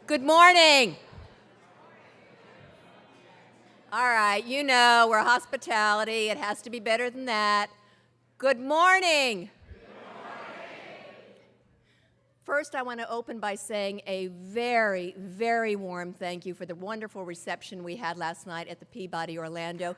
Good morning. All right, you know, we're hospitality. It has to be better than that. Good morning. First, I want to open by saying a very, very warm thank you for the wonderful reception we had last night at the Peabody Orlando.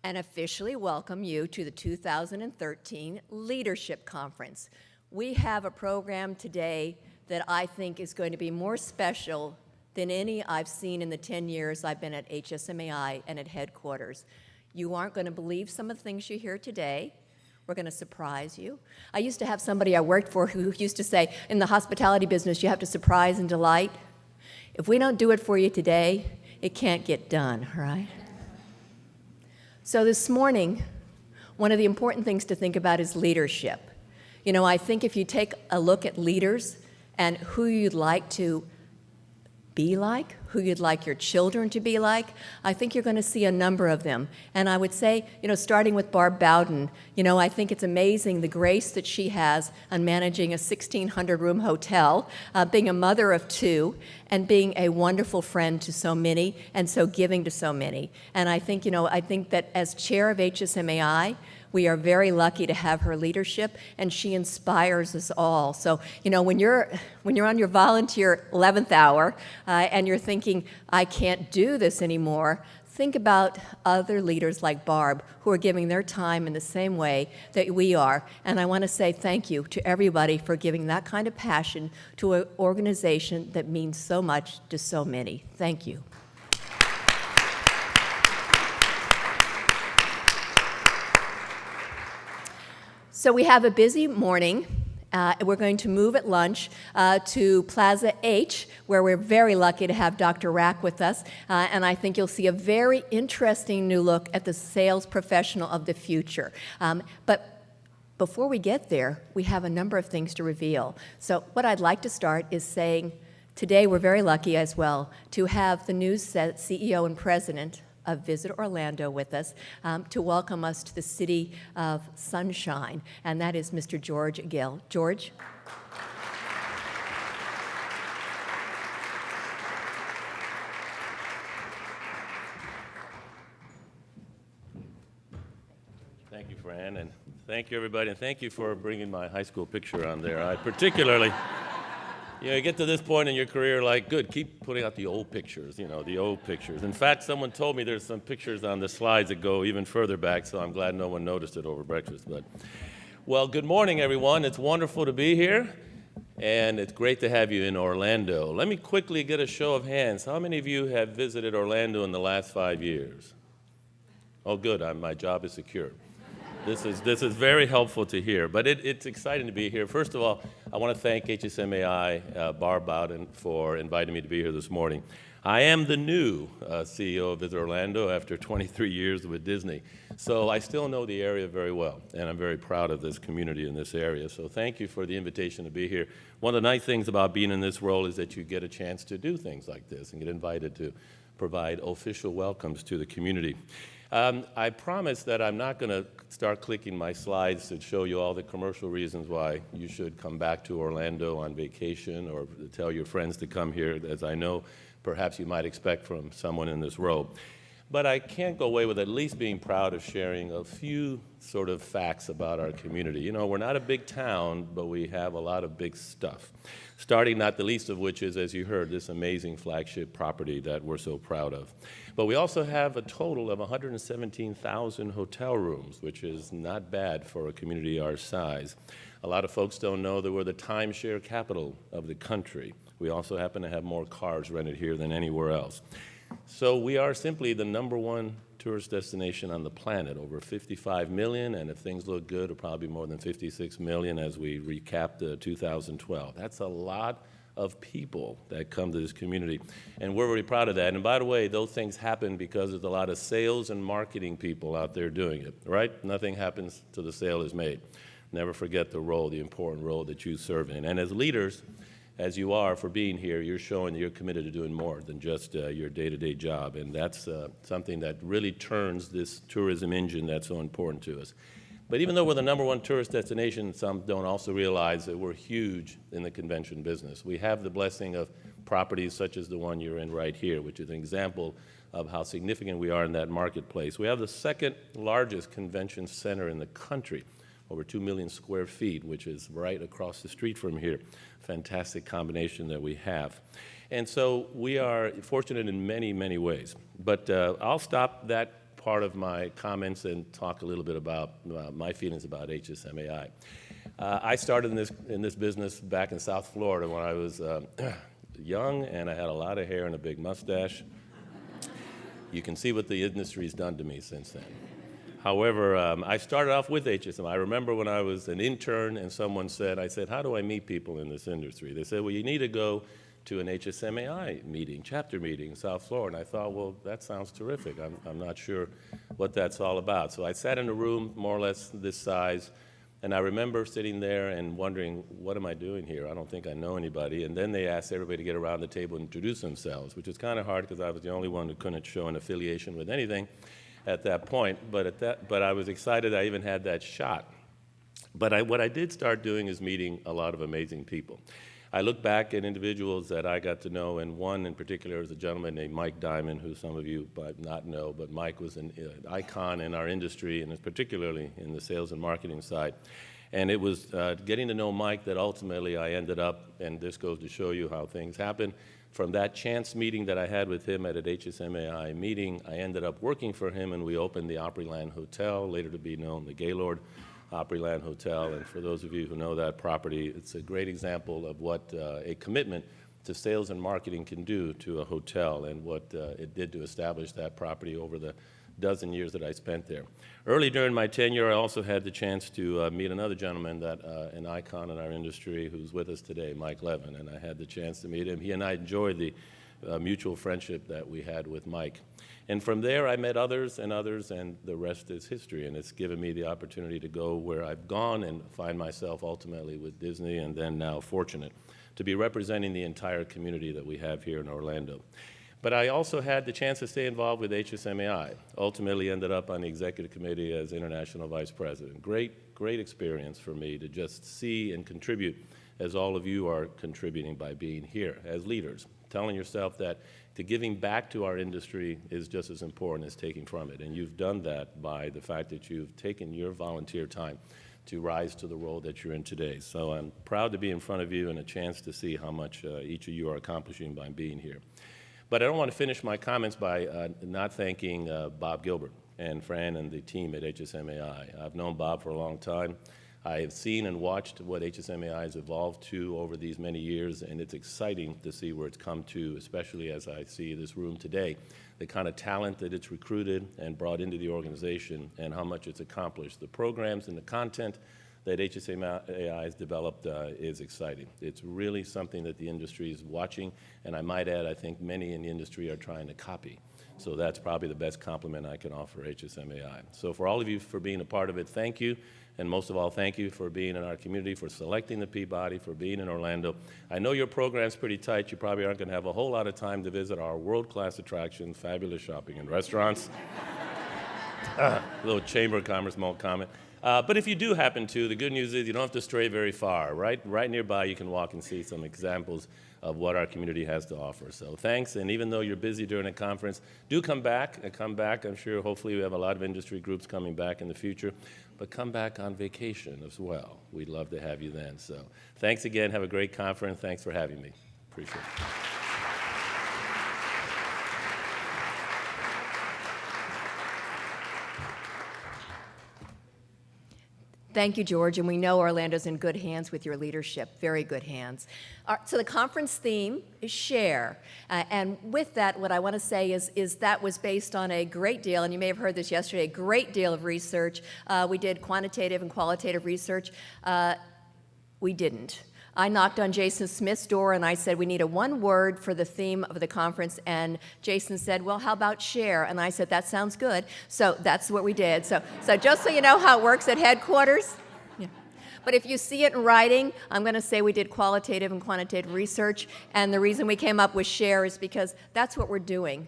And officially welcome you to the 2013 Leadership Conference. We have a program today that I think is going to be more special than any I've seen in the 10 years I've been at HSMAI and at headquarters. You aren't going to believe some of the things you hear today. We're going to surprise you. I used to have somebody I worked for who used to say, in the hospitality business, you have to surprise and delight. If we don't do it for you today, it can't get done, right? So this morning, one of the important things to think about is leadership. You know, I think if you take a look at leaders and who you'd like to be like, who you'd like your children to be like, I think you're going to see a number of them. And I would say, you know, starting with Barb Bowden, you know, I think it's amazing the grace that she has on managing a 1,600-room hotel, being a mother of two, and being a wonderful friend to so many and so giving to so many. And I think, you know, I think that as chair of HSMAI, we are very lucky to have her leadership, and she inspires us all. So, you know, when you're on your volunteer 11th hour and you're thinking, I can't do this anymore, think about other leaders like Barb who are giving their time in the same way that we are. And I want to say thank you to everybody for giving that kind of passion to an organization that means so much to so many. Thank you. So we have a busy morning. We're going to move at lunch to Plaza H, where we're very lucky to have Dr. Rack with us. And I think you'll see a very interesting new look at the sales professional of the future. But before we get there, we have a number of things to reveal. So what I'd like to start is saying today we're very lucky as well to have the new CEO and president of Visit Orlando with us to welcome us to the city of sunshine, and that is Mr. George Gill. George? Thank you, Fran, and thank you, everybody, and thank you for bringing my high school picture on there. I particularly... You know, you get to this point in your career, like, good, keep putting out the old pictures, you know, the old pictures. In fact, someone told me there's some pictures on the slides that go even further back, so I'm glad no one noticed it over breakfast. But, well, good morning, everyone. It's wonderful to be here, and it's great to have you in Orlando. Let me quickly get a show of hands. How many of you have visited Orlando in the last 5 years? Oh, good, my job is secure. This is very helpful to hear, but it's exciting to be here. First of all, I want to thank HSMAI, Barb Bowden, for inviting me to be here this morning. I am the new CEO of Visit Orlando after 23 years with Disney, so I still know the area very well, and I'm very proud of this community in this area, so thank you for the invitation to be here. One of the nice things about being in this role is that you get a chance to do things like this and get invited to provide official welcomes to the community. I promise that I'm not going to start clicking my slides to show you all the commercial reasons why you should come back to Orlando on vacation or tell your friends to come here, as I know perhaps you might expect from someone in this role. But I can't go away with at least being proud of sharing a few sort of facts about our community. You know, we're not a big town, but we have a lot of big stuff. Starting not the least of which is, as you heard, this amazing flagship property that we're so proud of. But we also have a total of 117,000 hotel rooms, which is not bad for a community our size. A lot of folks don't know that we're the timeshare capital of the country. We also happen to have more cars rented here than anywhere else. So we are simply the #1 tourist destination on the planet, over 55 million, and if things look good, it'll probably be more than 56 million as we recap 2012. That's a lot of people that come to this community, and we're really proud of that. And by the way, those things happen because there's a lot of sales and marketing people out there doing it, right? Nothing happens till the sale is made. Never forget the role, the important role that you serve in. And as leaders, as you are for being here, you're showing that you're committed to doing more than just your day-to-day job, and that's something that really turns this tourism engine that's so important to us. But even though we're the #1 tourist destination, some don't also realize that we're huge in the convention business. We have the blessing of properties such as the one you're in right here, which is an example of how significant we are in that marketplace. We have the second largest convention center in the country, over 2 million square feet, which is right across the street from here. Fantastic combination that we have. And so we are fortunate in many, many ways. But I'll stop that part of my comments and talk a little bit about my feelings about HSMAI. I started in this business back in South Florida when I was young, and I had a lot of hair and a big mustache. You can see what the industry's done to me since then. However, I started off with HSMAI. I remember when I was an intern and someone said, I said, how do I meet people in this industry? They said, well, you need to go to an HSMAI meeting, chapter meeting in South Florida. And I thought, well, that sounds terrific. I'm not sure what that's all about. So I sat in a room more or less this size, and I remember sitting there and wondering, what am I doing here? I don't think I know anybody. And then they asked everybody to get around the table and introduce themselves, which is kind of hard because I was the only one who couldn't show an affiliation with anything at that point. But I was excited I even had that shot. But what I did start doing is meeting a lot of amazing people. I look back at individuals that I got to know, and one in particular is a gentleman named Mike Diamond, who some of you might not know, but Mike was an icon in our industry, and particularly in the sales and marketing side. And it was getting to know Mike that ultimately I ended up, and this goes to show you how things happen, from that chance meeting that I had with him at an HSMAI meeting, I ended up working for him, and we opened the Opryland Hotel, later to be known the Gaylord Opryland Hotel. And for those of you who know that property, it's a great example of what a commitment to sales and marketing can do to a hotel, and what it did to establish that property over the dozen years that I spent there. Early during my tenure, I also had the chance to meet another gentleman, that an icon in our industry who's with us today, Mike Levin, and I had the chance to meet him. He and I enjoyed the mutual friendship that we had with Mike. And from there, I met others, and the rest is history. And it's given me the opportunity to go where I've gone and find myself ultimately with Disney, and then now fortunate to be representing the entire community that we have here in Orlando. But I also had the chance to stay involved with HSMAI. Ultimately ended up on the executive committee as international vice president. Great experience for me to just see and contribute, as all of you are contributing by being here as leaders, telling yourself that giving back to our industry is just as important as taking from it. And you've done that by the fact that you've taken your volunteer time to rise to the role that you're in today. So I'm proud to be in front of you, and a chance to see how much each of you are accomplishing by being here. But I don't want to finish my comments by not thanking Bob Gilbert and Fran and the team at HSMAI. I've known Bob for a long time. I have seen and watched what HSMAI has evolved to over these many years, and it's exciting to see where it's come to, especially as I see this room today, the kind of talent that it's recruited and brought into the organization, and how much it's accomplished. The programs and the content that HSMAI has developed is exciting. It's really something that the industry is watching, and I might add, I think many in the industry are trying to copy. So that's probably the best compliment I can offer HSMAI. So for all of you for being a part of it, thank you. And most of all, thank you for being in our community, for selecting the Peabody, for being in Orlando. I know your program's pretty tight. You probably aren't going to have a whole lot of time to visit our world-class attractions, fabulous shopping and restaurants. A little Chamber of Commerce comment. But if you do happen to, the good news is you don't have to stray very far. Right nearby, you can walk and see some examples of what our community has to offer. So thanks, and even though you're busy during a conference, do come back. I'm sure, hopefully, we have a lot of industry groups coming back in the future, but come back on vacation as well. We'd love to have you then. So thanks again. Have a great conference. Thanks for having me. Appreciate it. Thank you, George, and we know Orlando's in good hands with your leadership, very good hands. So the conference theme is share, and with that, what I want to say is that was based on a great deal, and you may have heard this yesterday, a great deal of research. We did quantitative and qualitative research. We didn't. I knocked on Jason Smith's door and I said, we need a one word for the theme of the conference. And Jason said, well, how about share? And I said, that sounds good. So that's what we did. So just so you know how it works at headquarters. Yeah. But if you see it in writing, I'm going to say we did qualitative and quantitative research. And the reason we came up with share is because that's what we're doing.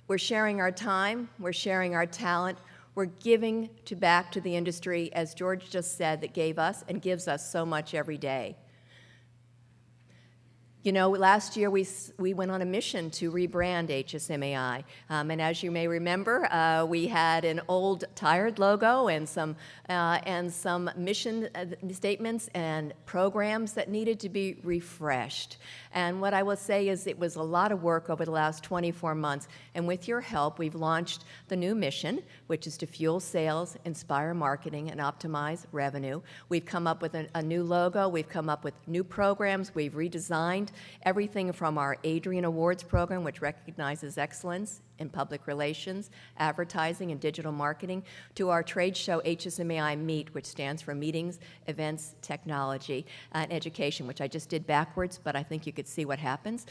We're sharing our time. We're sharing our talent. We're giving back to the industry, as George just said, that gave us and gives us so much every day. You know, last year we went on a mission to rebrand HSMAI, and as you may remember, we had an old, tired logo and some mission statements and programs that needed to be refreshed. And what I will say is it was a lot of work over the last 24 months, and with your help, we've launched the new mission, which is to fuel sales, inspire marketing, and optimize revenue. We've come up with a new logo. We've come up with new programs. We've redesigned everything from our Adrian Awards program, which recognizes excellence in public relations, advertising, and digital marketing, to our trade show HSMAI Meet, which stands for Meetings, Events, Technology, and Education, which I just did backwards, but I think you could see what happens.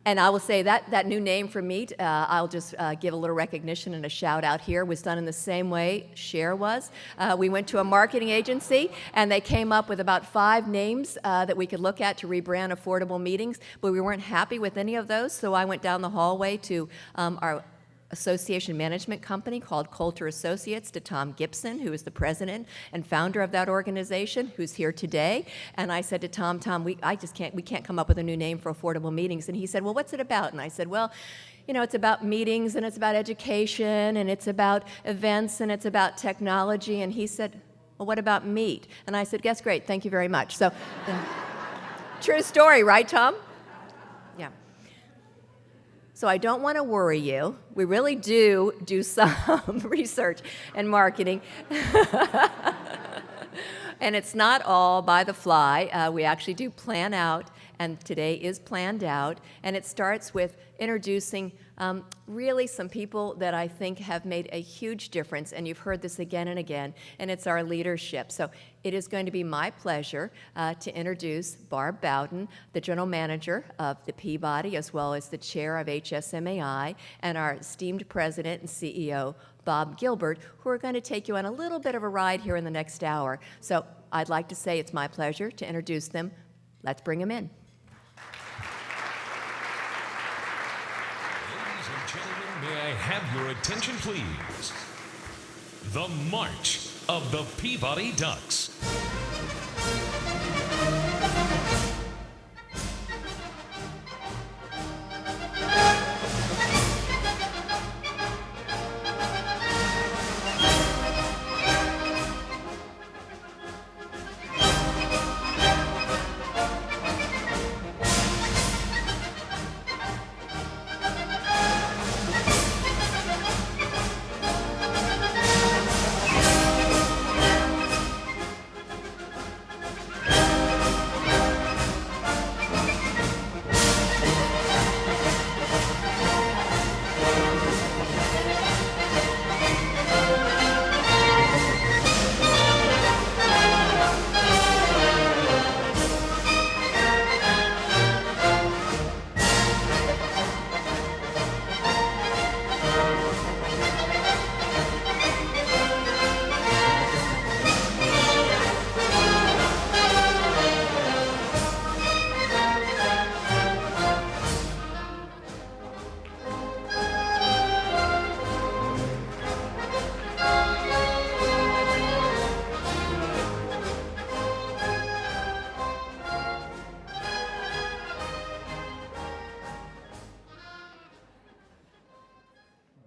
And I will say that new name for Meet, I'll just give a little recognition and a shout out here, was done in the same way Share was. We went to a marketing agency, and they came up with about 5 names that we could look at to rebrand affordable meetings, but we weren't happy with any of those, so I went down the hallway to our association management company called Coulter Associates, to Tom Gibson, who is the president and founder of that organization, who's here today. And I said to Tom, we can't come up with a new name for affordable meetings. And he said, well, what's it about? And I said, well, you know, it's about meetings, and it's about education, and it's about events, and it's about technology. And he said, well, what about Meet? And I said, yes, great, thank you very much. So, true story, right, Tom? Yeah. So I don't want to worry you. We really do some research and marketing. And it's not all by the fly. We actually do plan out, and today is planned out. And it starts with introducing really some people that I think have made a huge difference, and you've heard this again and again, and it's our leadership. So it is going to be my pleasure to introduce Barb Bowden, the general manager of the Peabody, as well as the chair of HSMAI, and our esteemed president and CEO, Bob Gilbert, who are going to take you on a little bit of a ride here in the next hour. So I'd like to say it's my pleasure to introduce them. Let's bring them in. Ladies and gentlemen, may I have your attention, please? The March of the Peabody Ducks.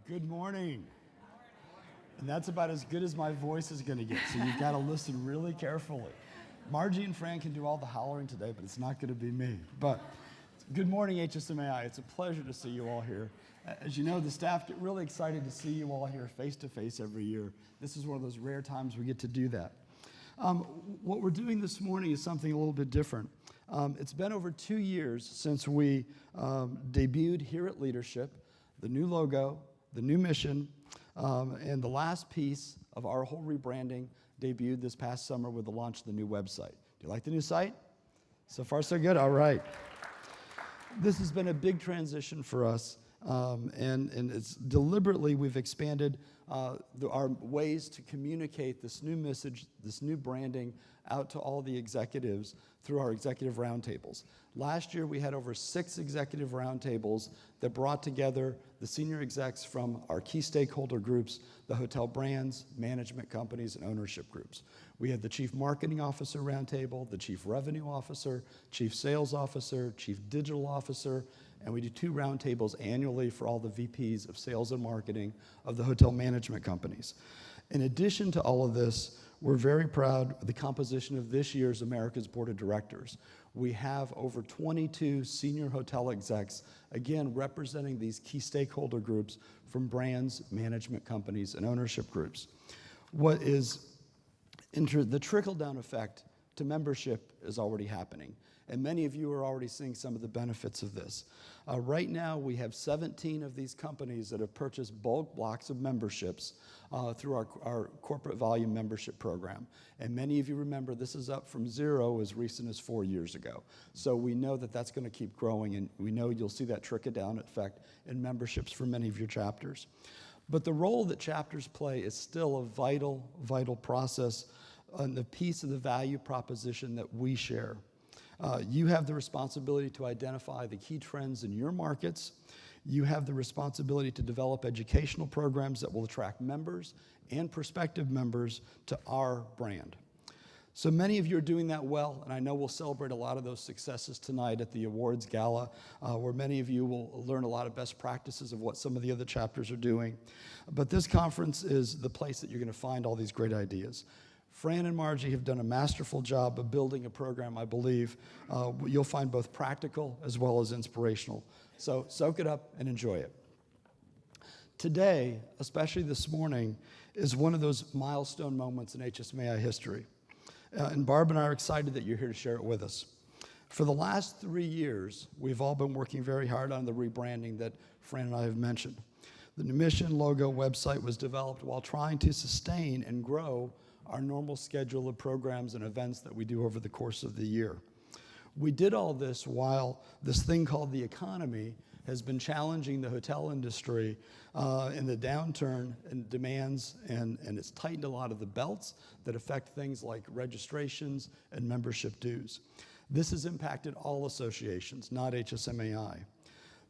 Good morning. And that's about as good as my voice is going to get, so you've got to listen really carefully. Margie and Fran can do all the hollering today, but it's not going to be me. But good morning, HSMAI. It's a pleasure to see you all here. As you know, the staff get really excited to see you all here face-to-face every year. This is one of those rare times we get to do that. What we're doing this morning is something a little bit different. It's been over 2 years since we debuted here at Leadership, the new logo, the new mission, and the last piece of our whole rebranding debuted this past summer with the launch of the new website. Do you like the new site? So far, so good? All right. This has been a big transition for us, and it's deliberately we've expanded our ways to communicate this new message, this new branding, out to all the executives through our executive roundtables. Last year, we had over 6 executive roundtables that brought together the senior execs from our key stakeholder groups, the hotel brands, management companies, and ownership groups. We had the Chief Marketing Officer roundtable, the Chief Revenue Officer, Chief Sales Officer, Chief Digital Officer, and we do 2 roundtables annually for all the VPs of sales and marketing of the hotel management companies. In addition to all of this, we're very proud of the composition of this year's America's Board of Directors. We have over 22 senior hotel execs, again, representing these key stakeholder groups from brands, management companies, and ownership groups. What is the trickle-down effect to membership is already happening, and many of you are already seeing some of the benefits of this. Right now, we have 17 of these companies that have purchased bulk blocks of memberships through our corporate volume membership program. And many of you remember this is up from 0 as recent as 4 years ago. So we know that that's going to keep growing, and we know you'll see that trickle-down effect in memberships for many of your chapters. But the role that chapters play is still a vital, vital process and the piece of the value proposition that we share. You have the responsibility to identify the key trends in your markets. You have the responsibility to develop educational programs that will attract members and prospective members to our brand. So many of you are doing that well, and I know we'll celebrate a lot of those successes tonight at the awards gala, where many of you will learn a lot of best practices of what some of the other chapters are doing. But this conference is the place that you're going to find all these great ideas. Fran and Margie have done a masterful job of building a program, I believe, you'll find both practical as well as inspirational. So soak it up and enjoy it. Today, especially this morning, is one of those milestone moments in HSMAI history. And Barb and I are excited that you're here to share it with us. For the last 3 years, we've all been working very hard on the rebranding that Fran and I have mentioned. The new mission, logo, website was developed while trying to sustain and grow our normal schedule of programs and events that we do over the course of the year. We did all this while this thing called the economy has been challenging the hotel industry in the downturn and demands, and it's tightened a lot of the belts that affect things like registrations and membership dues. This has impacted all associations, not HSMAI.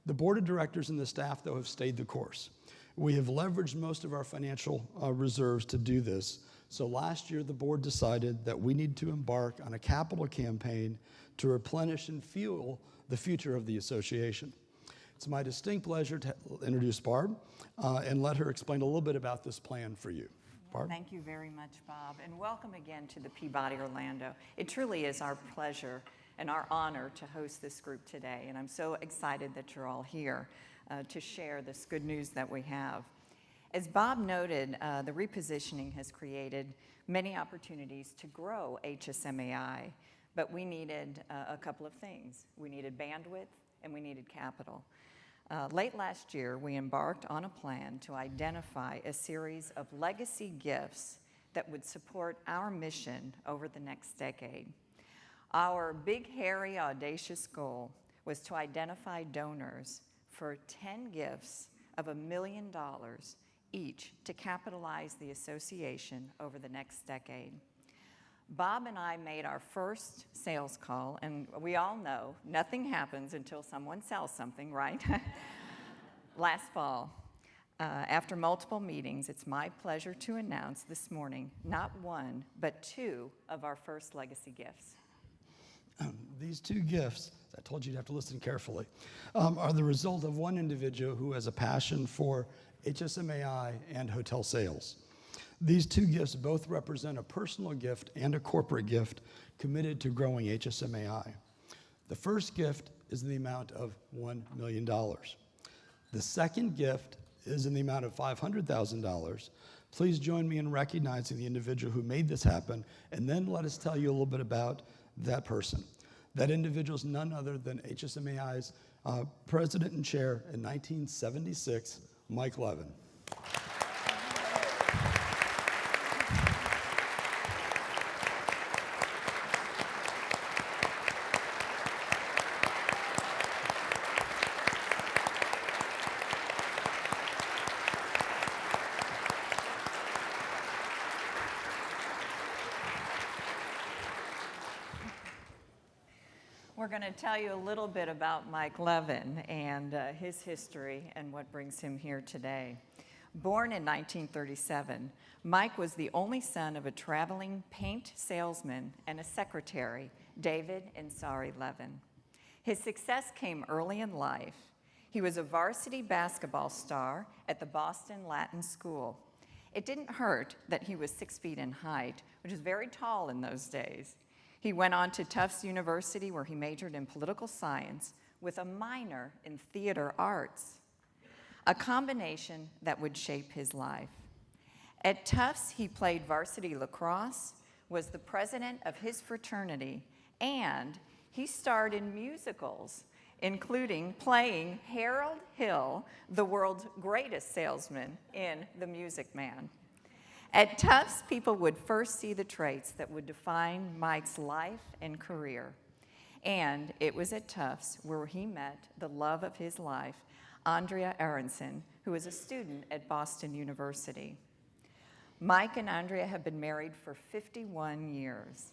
The board of directors and the staff, though, have stayed the course. We have leveraged most of our financial reserves to do this. So last year, the board decided that we need to embark on a capital campaign to replenish and fuel the future of the association. It's my distinct pleasure to introduce Barb and let her explain a little bit about this plan for you. Barb? Thank you very much, Bob, and welcome again to the Peabody Orlando. It truly is our pleasure and our honor to host this group today, and I'm so excited that you're all here to share this good news that we have. As Bob noted, the repositioning has created many opportunities to grow HSMAI, but we needed a couple of things. We needed bandwidth and we needed capital. Late last year, we embarked on a plan to identify a series of legacy gifts that would support our mission over the next decade. Our big, hairy, audacious goal was to identify donors for 10 gifts of $1 million each to capitalize the association over the next decade. Bob and I made our first sales call, and we all know nothing happens until someone sells something, right? Last fall, after multiple meetings, it's my pleasure to announce this morning not one, but 2 of our first legacy gifts. These 2 gifts, I told you you'd have to listen carefully, are the result of one individual who has a passion for HSMAI and hotel sales. These 2 gifts both represent a personal gift and a corporate gift committed to growing HSMAI. The first gift is in the amount of $1 million. The second gift is in the amount of $500,000. Please join me in recognizing the individual who made this happen, and then let us tell you a little bit about that person. That individual is none other than HSMAI's president and chair in 1976, Mike Levin. We're going to tell you a little bit about Mike Levin and his history and what brings him here today. Born in 1937, Mike was the only son of a traveling paint salesman and a secretary, David and Sari Levin. His success came early in life. He was a varsity basketball star at the Boston Latin School. It didn't hurt that he was 6 feet in height, which is very tall in those days. He went on to Tufts University, where he majored in political science with a minor in theater arts, a combination that would shape his life. At Tufts, he played varsity lacrosse, was the president of his fraternity, and he starred in musicals, including playing Harold Hill, the world's greatest salesman in The Music Man. At Tufts, people would first see the traits that would define Mike's life and career. And it was at Tufts where he met the love of his life, Andrea Aronson, who was a student at Boston University. Mike and Andrea have been married for 51 years.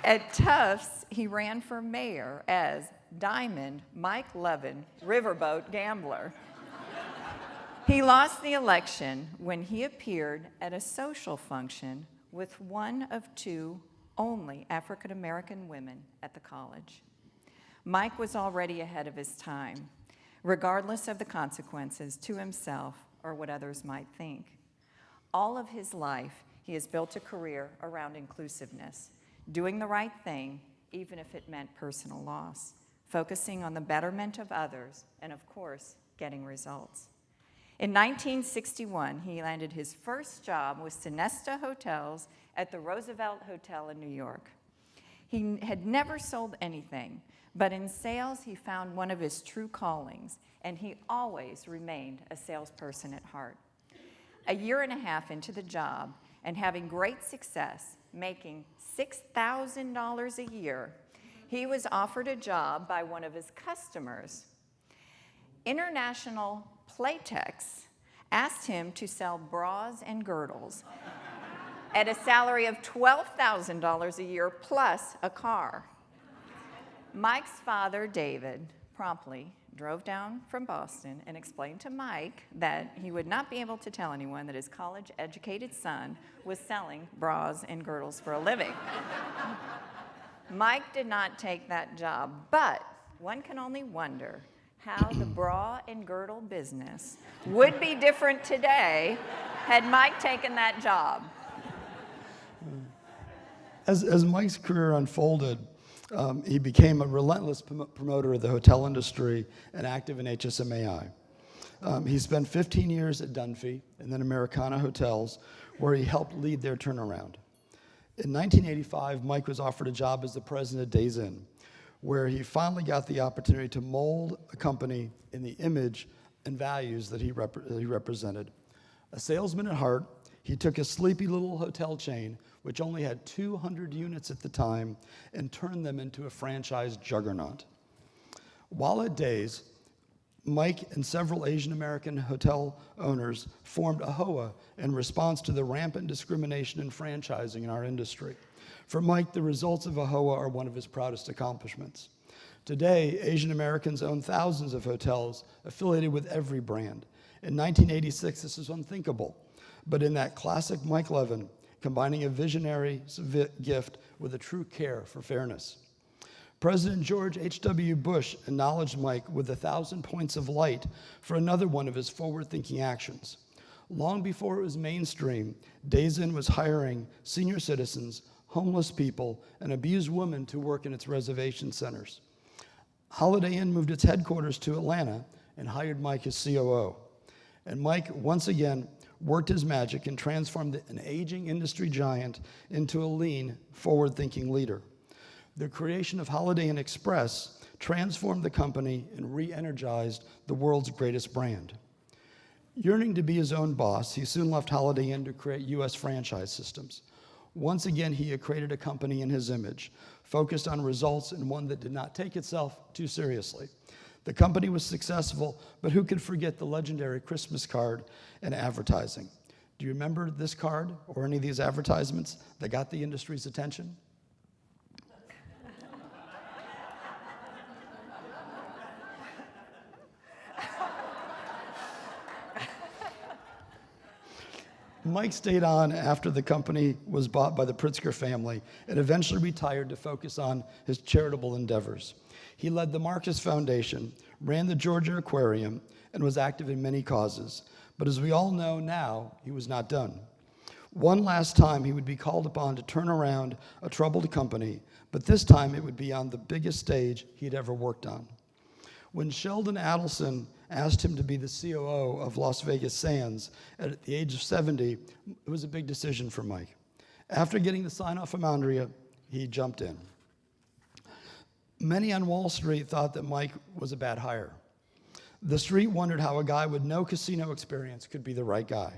At Tufts, he ran for mayor as Diamond Mike Levin, Riverboat Gambler. He lost the election when he appeared at a social function with one of two only African-American women at the college. Mike was already ahead of his time, regardless of the consequences to himself or what others might think. All of his life, he has built a career around inclusiveness, doing the right thing, even if it meant personal loss, focusing on the betterment of others, and of course, getting results. In 1961, he landed his first job with Sonesta Hotels at the Roosevelt Hotel in New York. He had never sold anything, but in sales, he found one of his true callings, and he always remained a salesperson at heart. A year and a half into the job, and having great success, making $6,000 a year, he was offered a job by one of his customers. International Playtex asked him to sell bras and girdles at a salary of $12,000 a year plus a car. Mike's father, David, promptly drove down from Boston and explained to Mike that he would not be able to tell anyone that his college-educated son was selling bras and girdles for a living. Mike did not take that job, but one can only wonder how the bra and girdle business would be different today had Mike taken that job. As Mike's career unfolded, he became a relentless promoter of the hotel industry and active in HSMAI. He spent 15 years at Dunphy and then Americana Hotels, where he helped lead their turnaround. In 1985, Mike was offered a job as the president of Days Inn, where he finally got the opportunity to mold a company in the image and values that he represented. A salesman at heart, he took a sleepy little hotel chain, which only had 200 units at the time, and turned them into a franchise juggernaut. While at Days, Mike and several Asian American hotel owners formed AHOA in response to the rampant discrimination in franchising in our industry. For Mike, the results of AHOA are one of his proudest accomplishments. Today, Asian Americans own thousands of hotels affiliated with every brand. In 1986, this was unthinkable, but in that classic Mike Levin, combining a visionary gift with a true care for fairness. President George H.W. Bush acknowledged Mike with 1,000 points of light for another one of his forward-thinking actions. Long before it was mainstream, Days Inn was hiring senior citizens, homeless people, and abused women to work in its reservation centers. Holiday Inn moved its headquarters to Atlanta and hired Mike as COO. And Mike, once again, worked his magic and transformed an aging industry giant into a lean, forward-thinking leader. The creation of Holiday Inn Express transformed the company and re-energized the world's greatest brand. Yearning to be his own boss, he soon left Holiday Inn to create U.S. franchise systems. Once again, he had created a company in his image, focused on results and one that did not take itself too seriously. The company was successful, but who could forget the legendary Christmas card and advertising? Do you remember this card or any of these advertisements that got the industry's attention? Mike stayed on after the company was bought by the Pritzker family and eventually retired to focus on his charitable endeavors. He led the Marcus Foundation, ran the Georgia Aquarium, and was active in many causes. But as we all know now, he was not done. One last time, he would be called upon to turn around a troubled company, but this time it would be on the biggest stage he'd ever worked on. When Sheldon Adelson asked him to be the COO of Las Vegas Sands at the age of 70, it was a big decision for Mike. After getting the sign-off from Andrea, he jumped in. Many on Wall Street thought that Mike was a bad hire. The street wondered how a guy with no casino experience could be the right guy.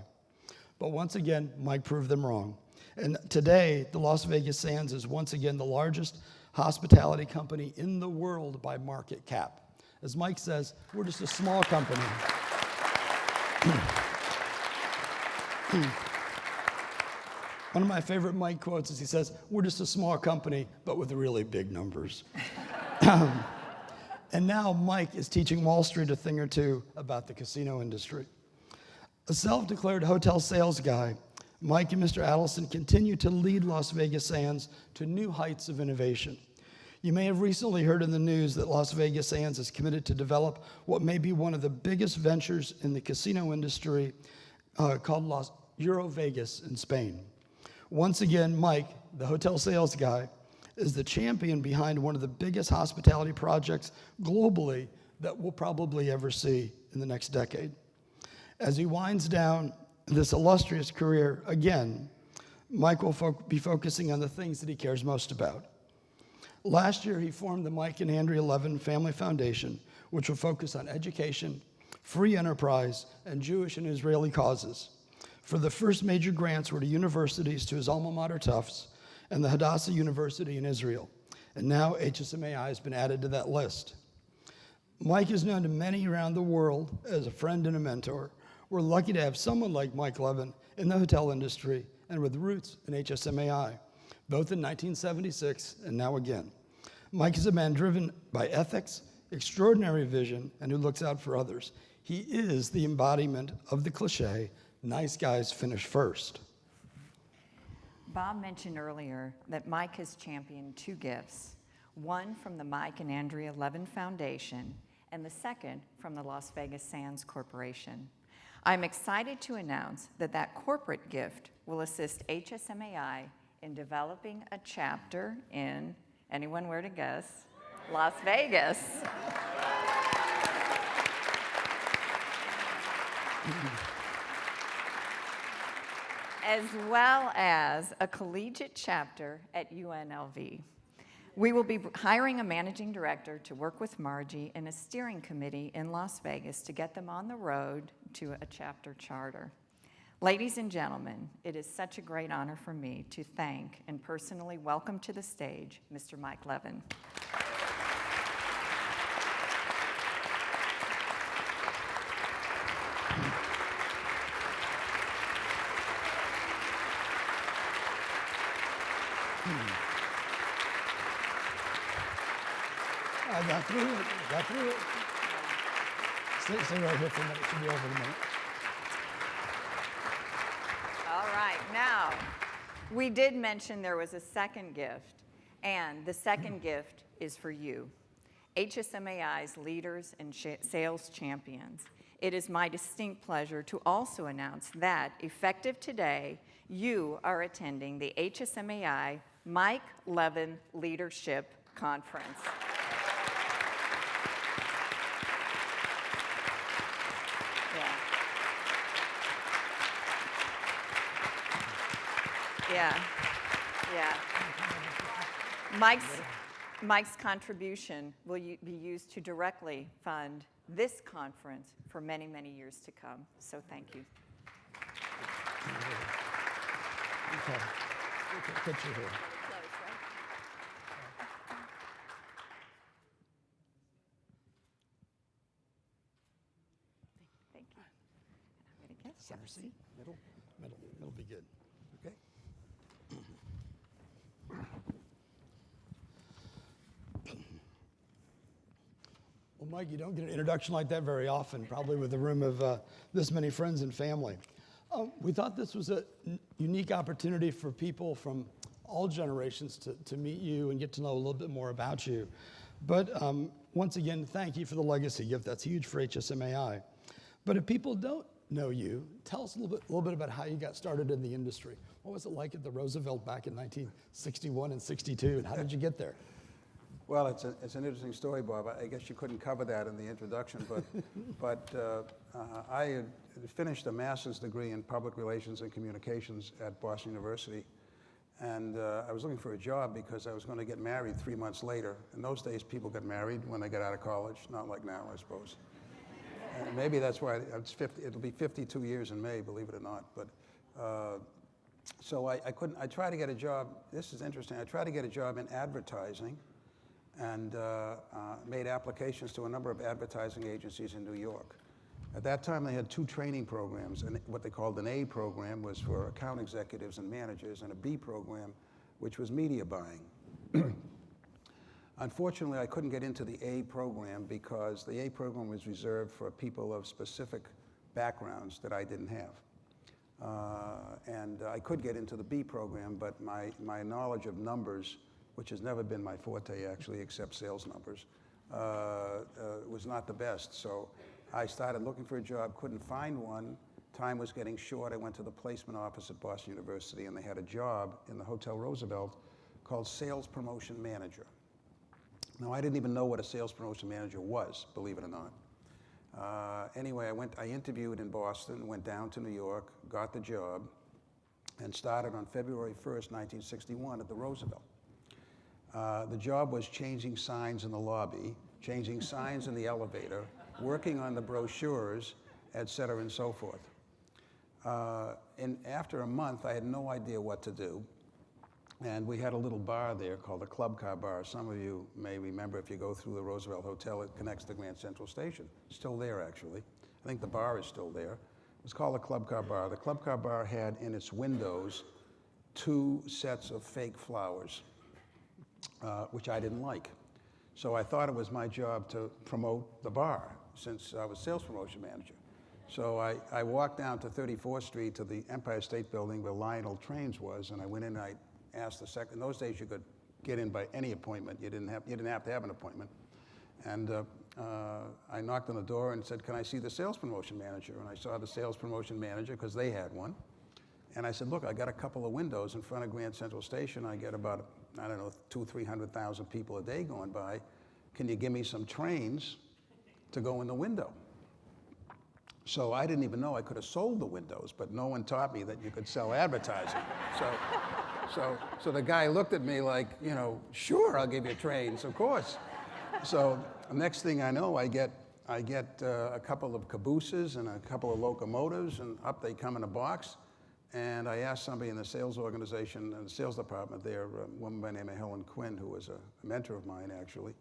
But once again, Mike proved them wrong. And today, the Las Vegas Sands is once again the largest hospitality company in the world by market cap. As Mike says, we're just a small company. One of my favorite Mike quotes is he says, we're just a small company, but with really big numbers. And now Mike is teaching Wall Street a thing or two about the casino industry. A self-declared hotel sales guy, Mike and Mr. Adelson continue to lead Las Vegas Sands to new heights of innovation. You may have recently heard in the news that Las Vegas Sands is committed to develop what may be one of the biggest ventures in the casino industry called Euro Vegas in Spain. Once again, Mike, the hotel sales guy, is the champion behind one of the biggest hospitality projects globally that we'll probably ever see in the next decade. As he winds down this illustrious career again, Mike will be focusing on the things that he cares most about. Last year, he formed the Mike and Andrea Levin Family Foundation, which will focus on education, free enterprise, and Jewish and Israeli causes. For the first major grants were to universities, to his alma mater Tufts, and the Hadassah University in Israel. And now HSMAI has been added to that list. Mike is known to many around the world as a friend and a mentor. We're lucky to have someone like Mike Levin in the hotel industry and with roots in HSMAI, both in 1976 and now again. Mike is a man driven by ethics, extraordinary vision, and who looks out for others. He is the embodiment of the cliche, nice guys finish first. Bob mentioned earlier that Mike has championed two gifts, one from the Mike and Andrea Levin Foundation and the second from the Las Vegas Sands Corporation. I'm excited to announce that that corporate gift will assist HSMAI in developing a chapter in, anyone where to guess, Las Vegas. As well as a collegiate chapter at UNLV. We will be hiring a managing director to work with Margie and a steering committee in Las Vegas to get them on the road to a chapter charter. Ladies and gentlemen, it is such a great honor for me to thank and personally welcome to the stage Mr. Mike Levin. I got through it. Stay right here for a minute. Should be over in a minute. All right, now, we did mention there was a second gift, and the second gift is for you, HSMAI's leaders and sales champions. It is my distinct pleasure to also announce that, effective today, you are attending the HSMAI Mike Levin Leadership Conference. Yeah. Mike's contribution will be used to directly fund this conference for many, many years to come. So thank you. Okay. Picture here. Thank you. And I'm going to get Center seat, middle. It'll be good. Okay. Well, Mike, you don't get an introduction like that very often, probably with a room of this many friends and family. We thought this was a unique opportunity for people from all generations to meet you and get to know a little bit more about you. But once again, thank you for the legacy gift. That's huge for HSMAI. But if people don't know you, tell us a little bit about how you got started in the industry. What was it like at the Roosevelt back in 1961 and 62, and how did you get there? Well, it's an interesting story, Bob. I guess you couldn't cover that in the introduction, but I had finished a master's degree in public relations and communications at Boston University, and I was looking for a job because I was going to get married 3 months later. In those days, people got married when they got out of college, not like now, I suppose. And maybe that's why it'll be 52 years in May, believe it or not. But so I tried to get a job. This is interesting. I tried to get a job in advertising, and made applications to a number of advertising agencies in New York. At that time, they had 2 training programs, and what they called an A program was for account executives and managers, and a B program, which was media buying. Unfortunately, I couldn't get into the A program because the A program was reserved for people of specific backgrounds that I didn't have. And I could get into the B program, but my knowledge of numbers, which has never been my forte actually, except sales numbers, was not the best. So I started looking for a job, couldn't find one. Time was getting short. I went to the placement office at Boston University, and they had a job in the Hotel Roosevelt called sales promotion manager. Now, I didn't even know what a sales promotion manager was, believe it or not. Anyway, I interviewed in Boston, went down to New York, got the job, and started on February 1st, 1961 at the Roosevelt. The job was changing signs in the lobby, changing signs in the elevator, working on the brochures, et cetera, and so forth. And after a month, I had no idea what to do. And we had a little bar there called the Club Car Bar. Some of you may remember if you go through the Roosevelt Hotel, it connects to Grand Central Station. Still there, actually. I think the bar is still there. It was called the Club Car Bar. The Club Car Bar had in its windows 2 sets of fake flowers, which I didn't like. So I thought it was my job to promote the bar, since I was sales promotion manager. So I walked down to 34th Street to the Empire State Building where Lionel Trains was, and I went in and I asked the secretary. In those days, you could get in by any appointment. You didn't have to have an appointment. And I knocked on the door and said, "Can I see the sales promotion manager?" And I saw the sales promotion manager because they had one. And I said, "Look, I got a couple of windows in front of Grand Central Station. I get about, I don't know, 200,000-300,000 people a day going by. Can you give me some trains to go in the window?" So I didn't even know I could have sold the windows, but no one taught me that you could sell advertising. So the guy looked at me like, you know, "Sure, I'll give you trains, of course." So next thing I know, I get a couple of cabooses and a couple of locomotives, and up they come in a box. And I asked somebody in the sales organization, in the sales department there, a woman by the name of Helen Quinn, who was a mentor of mine, actually,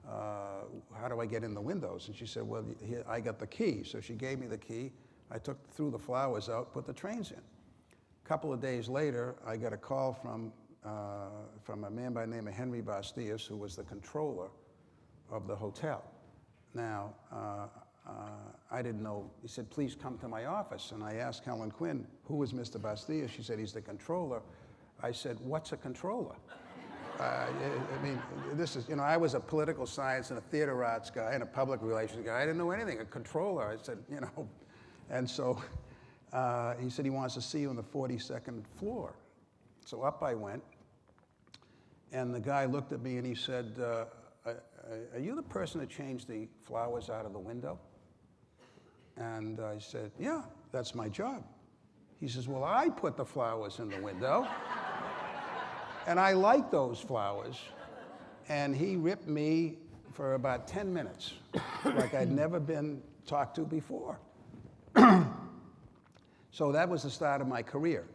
how do I get in the windows? And she said, "Well, here, I got the key." So she gave me the key. I threw the flowers out, put the trains in. A couple of days later, I got a call from a man by the name of Henry Bastias, who was the controller of the hotel. Now, I didn't know. He said, "Please come to my office." And I asked Helen Quinn, "Who is Mr. Bastias?" She said, "He's the controller." I said, "What's a controller?" I mean, this is, you know, I was a political science and a theater arts guy and a public relations guy. I didn't know anything. A controller. I said, you know. And so he said he wants to see you on the 42nd floor. So up I went. And the guy looked at me and he said, "Are you the person that changed the flowers out of the window?" And I said, "Yeah, that's my job." He says, "Well, I put the flowers in the window. And I like those flowers." And he ripped me for about 10 minutes, like I'd never been talked to before. So that was the start of my career,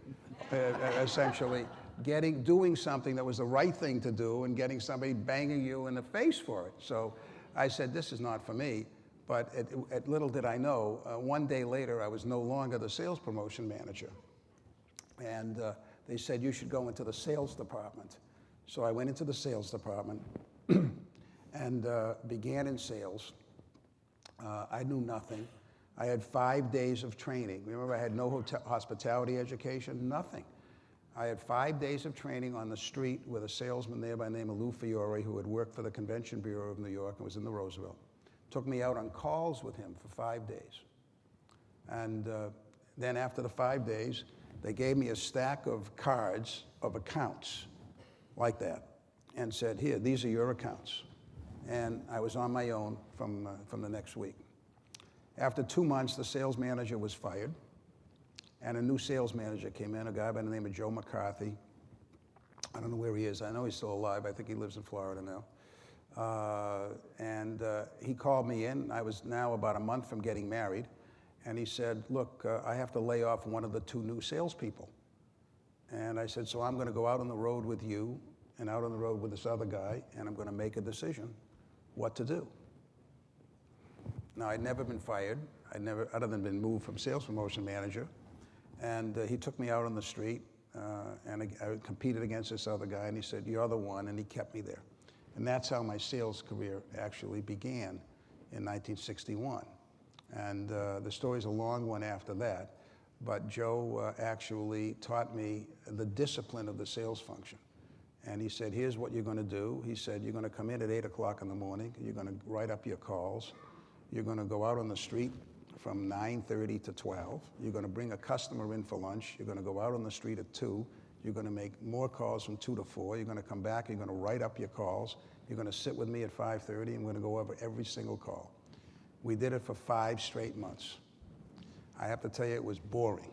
essentially, doing something that was the right thing to do and getting somebody banging you in the face for it. So I said, "This is not for me." But little did I know, one day later, I was no longer the sales promotion manager. And they said, you should go into the sales department. So I went into the sales department and began in sales. I knew nothing. I had 5 days of training. Remember, I had no hospitality education, nothing. I had 5 days of training on the street with a salesman there by the name of Lou Fiore, who had worked for the Convention Bureau of New York and was in the Roosevelt. Took me out on calls with him for 5 days. And then after the 5 days, they gave me a stack of cards of accounts like that and said, here, these are your accounts. And I was on my own from the next week. After 2 months, the sales manager was fired, and a new sales manager came in, a guy by the name of Joe McCarthy. I don't know where he is. I know he's still alive. I think he lives in Florida now. He called me in. I was now about a month from getting married. And he said, look, I have to lay off one of the 2 new salespeople. And I said, so I'm going to go out on the road with you and out on the road with this other guy, and I'm going to make a decision what to do. Now, I'd never been fired. I'd never, other than been moved from sales promotion manager. And he took me out on the street, and I competed against this other guy, and he said, you're the one, and he kept me there. And that's how my sales career actually began in 1961. And the story's a long one after that, but Joe actually taught me the discipline of the sales function. And he said, here's what you're going to do. He said, you're going to come in at 8 o'clock in the morning. You're going to write up your calls. You're going to go out on the street from 9:30 to 12. You're going to bring a customer in for lunch. You're going to go out on the street at 2. You're going to make more calls from 2 to 4. You're going to come back. You're going to write up your calls. You're going to sit with me at 5:30, and we're going to go over every single call. We did it for 5 straight months. I have to tell you, it was boring.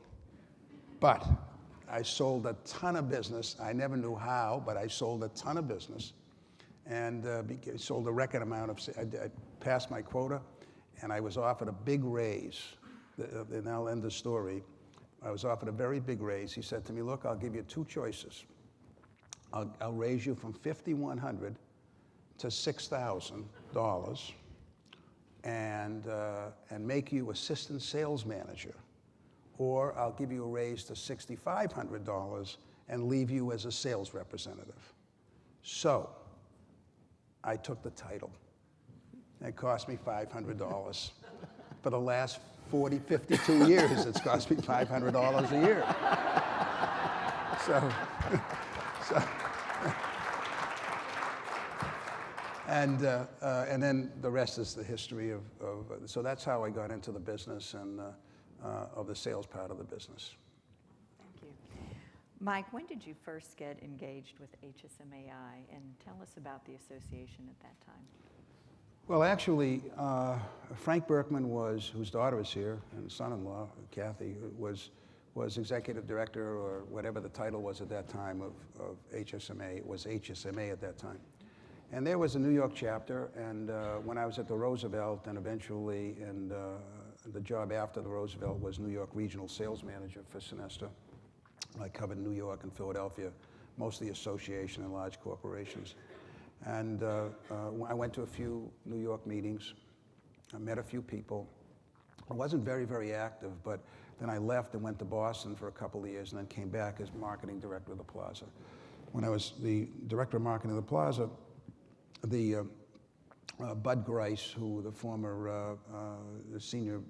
But I sold a ton of business. I never knew how, but I sold a ton of business and sold a record amount of, I passed my quota, and I was offered a big raise. And I'll end the story. I was offered a very big raise. He said to me, look, I'll give you 2 choices. I'll raise you from $5,100 to $6,000 and make you assistant sales manager. Or I'll give you a raise to $6,500 and leave you as a sales representative. So I took the title. It cost me $500. For the last 52 years, it's cost me $500 a year. And then the rest is the history of so that's how I got into the business and of the sales part of the business. Thank you. Mike, when did you first get engaged with HSMAI, and tell us about the association at that time? Well, actually, Frank Berkman whose daughter is here, and son-in-law, Kathy, was executive director, or whatever the title was at that time of HSMA. It was HSMA at that time. And there was a New York chapter, and when I was at the Roosevelt, and eventually, and the job after the Roosevelt was New York Regional Sales Manager for Sonesta. I covered New York and Philadelphia, mostly association and large corporations. And I went to a few New York meetings. I met a few people. I wasn't very, very active, but then I left and went to Boston for a couple of years and then came back as marketing director of the Plaza. When I was the director of marketing of the Plaza, Bud Grice, who the former the senior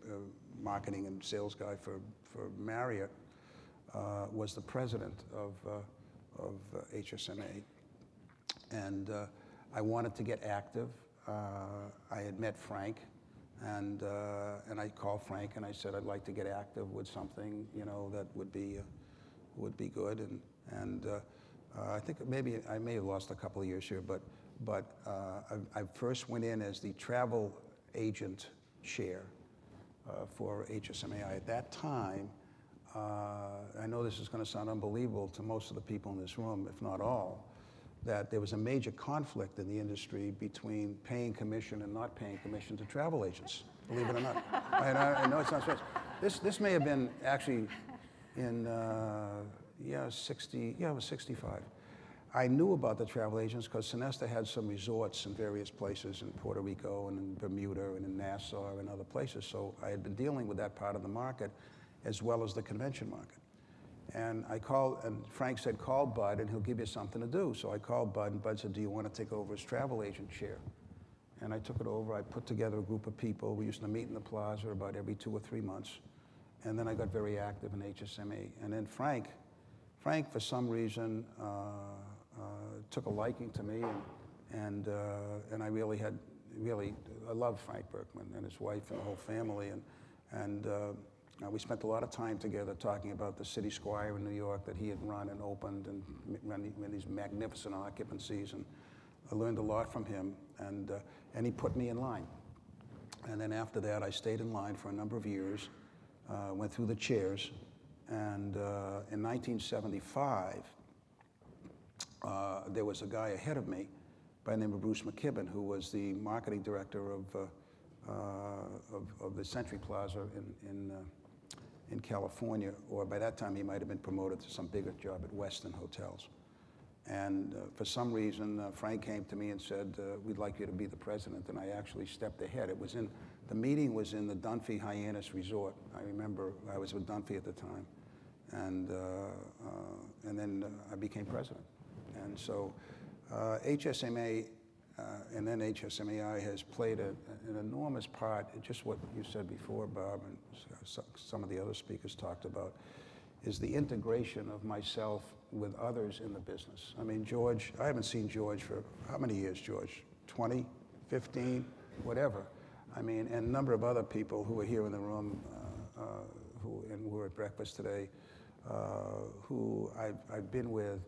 marketing and sales guy for Marriott, was the president of HSMA. And I wanted to get active. I had met Frank, and I called Frank and I said I'd like to get active with something, that would be good. And I think maybe I may have lost a couple of years here, but I first went in as the travel agent chair for HSMAI. At that time, I know this is going to sound unbelievable to most of the people in this room, if not all, that there was a major conflict in the industry between paying commission and not paying commission to travel agents, believe it or not. I know it's not strange. This may have been actually in, it was 65. I knew about the travel agents because Sonesta had some resorts in various places in Puerto Rico and in Bermuda and in Nassau and other places. So I had been dealing with that part of the market as well as the convention market. And I called, and Frank said, call Bud and he'll give you something to do. So I called Bud, and Bud said, do you want to take over his travel agent chair? And I took it over. I put together a group of people. We used to meet in the plaza about every 2 or 3 months. And then I got very active in HSMA. And then Frank, for some reason, took a liking to me, and I really I love Frank Berkman and his wife and the whole family, and we spent a lot of time together talking about the City Squire in New York that he had run and opened and ran these magnificent occupancies, and I learned a lot from him, and he put me in line. And then after that, I stayed in line for a number of years, went through the chairs, and in 1975, there was a guy ahead of me by the name of Bruce McKibben, who was the marketing director of the Century Plaza in California, or by that time he might have been promoted to some bigger job at Westin Hotels. And for some reason, Frank came to me and said, we'd like you to be the president, and I actually stepped ahead. The meeting was in the Dunphy Hyannis Resort. I remember I was with Dunphy at the time, and then I became president. And so HSMA and then HSMAI has played an enormous part, just what you said before, Bob, and some of the other speakers talked about, is the integration of myself with others in the business. I mean, George, I haven't seen George for how many years, George? 20, 15, whatever. I mean, and a number of other people who are here in the room who were at breakfast today, who I've been with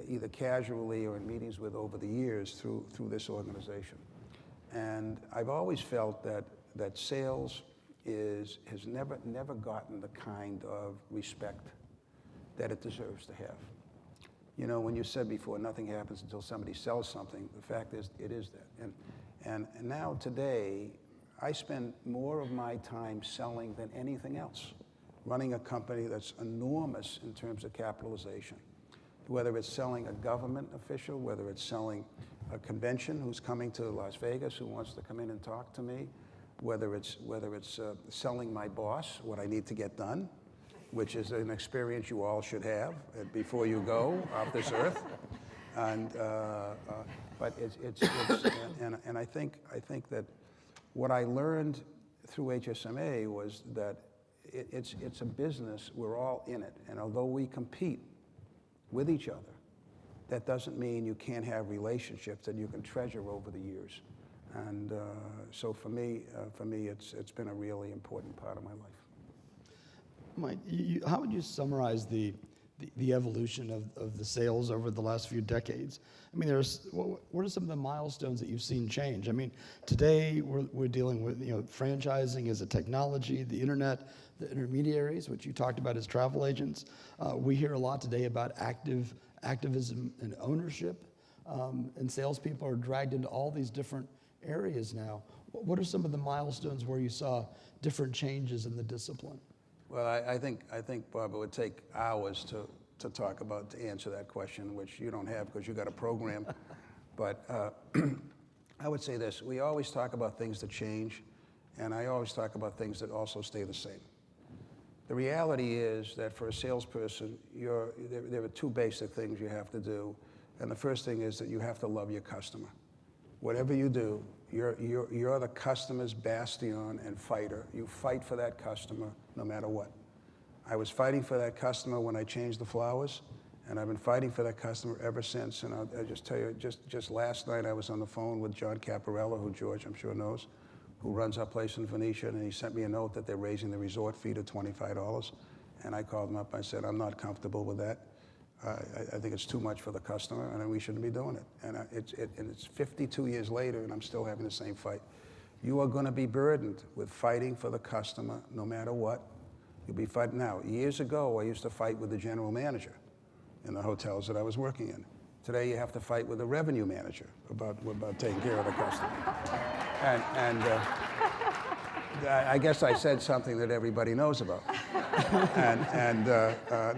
either casually or in meetings with over the years through this organization. And I've always felt that sales has never gotten the kind of respect that it deserves to have. You know, when you said before, nothing happens until somebody sells something, the fact is, it is that. And now today, I spend more of my time selling than anything else, running a company that's enormous in terms of capitalization. Whether it's selling a government official, whether it's selling a convention who's coming to Las Vegas who wants to come in and talk to me, whether it's selling my boss what I need to get done, which is an experience you all should have before you go off this earth. And but and I think that what I learned through HSMA was that it's a business. We're all in it, and although we compete with each other, that doesn't mean you can't have relationships that you can treasure over the years. And so for me, it's been a really important part of my life. Mike, how would you summarize the evolution of the sales over the last few decades? I mean, what are some of the milestones that you've seen change? I mean, today we're dealing with franchising as a technology, the internet, the intermediaries, which you talked about as travel agents. We hear a lot today about activism and ownership, and salespeople are dragged into all these different areas now. What are some of the milestones where you saw different changes in the discipline? Well, I think, Bob, it would take hours to talk about, to answer that question, which you don't have because you got a program. But I would say this: we always talk about things that change, and I always talk about things that also stay the same. The reality is that for a salesperson, there are two basic things you have to do, and the first thing is that you have to love your customer. Whatever you do, you're the customer's bastion and fighter. You fight for that customer no matter what. I was fighting for that customer when I changed the flowers, and I've been fighting for that customer ever since. And I'll just tell you, just last night I was on the phone with John Caparella, who George I'm sure knows, who runs our place in Phoenicia, and he sent me a note that they're raising the resort fee to $25. And I called him up, I said, I'm not comfortable with that. I think it's too much for the customer, and we shouldn't be doing it. And it's 52 years later, and I'm still having the same fight. You are going to be burdened with fighting for the customer no matter what. You'll be fighting now. Years ago, I used to fight with the general manager in the hotels that I was working in. Today, you have to fight with the revenue manager about taking care of the customer. And I guess I said something that everybody knows about. And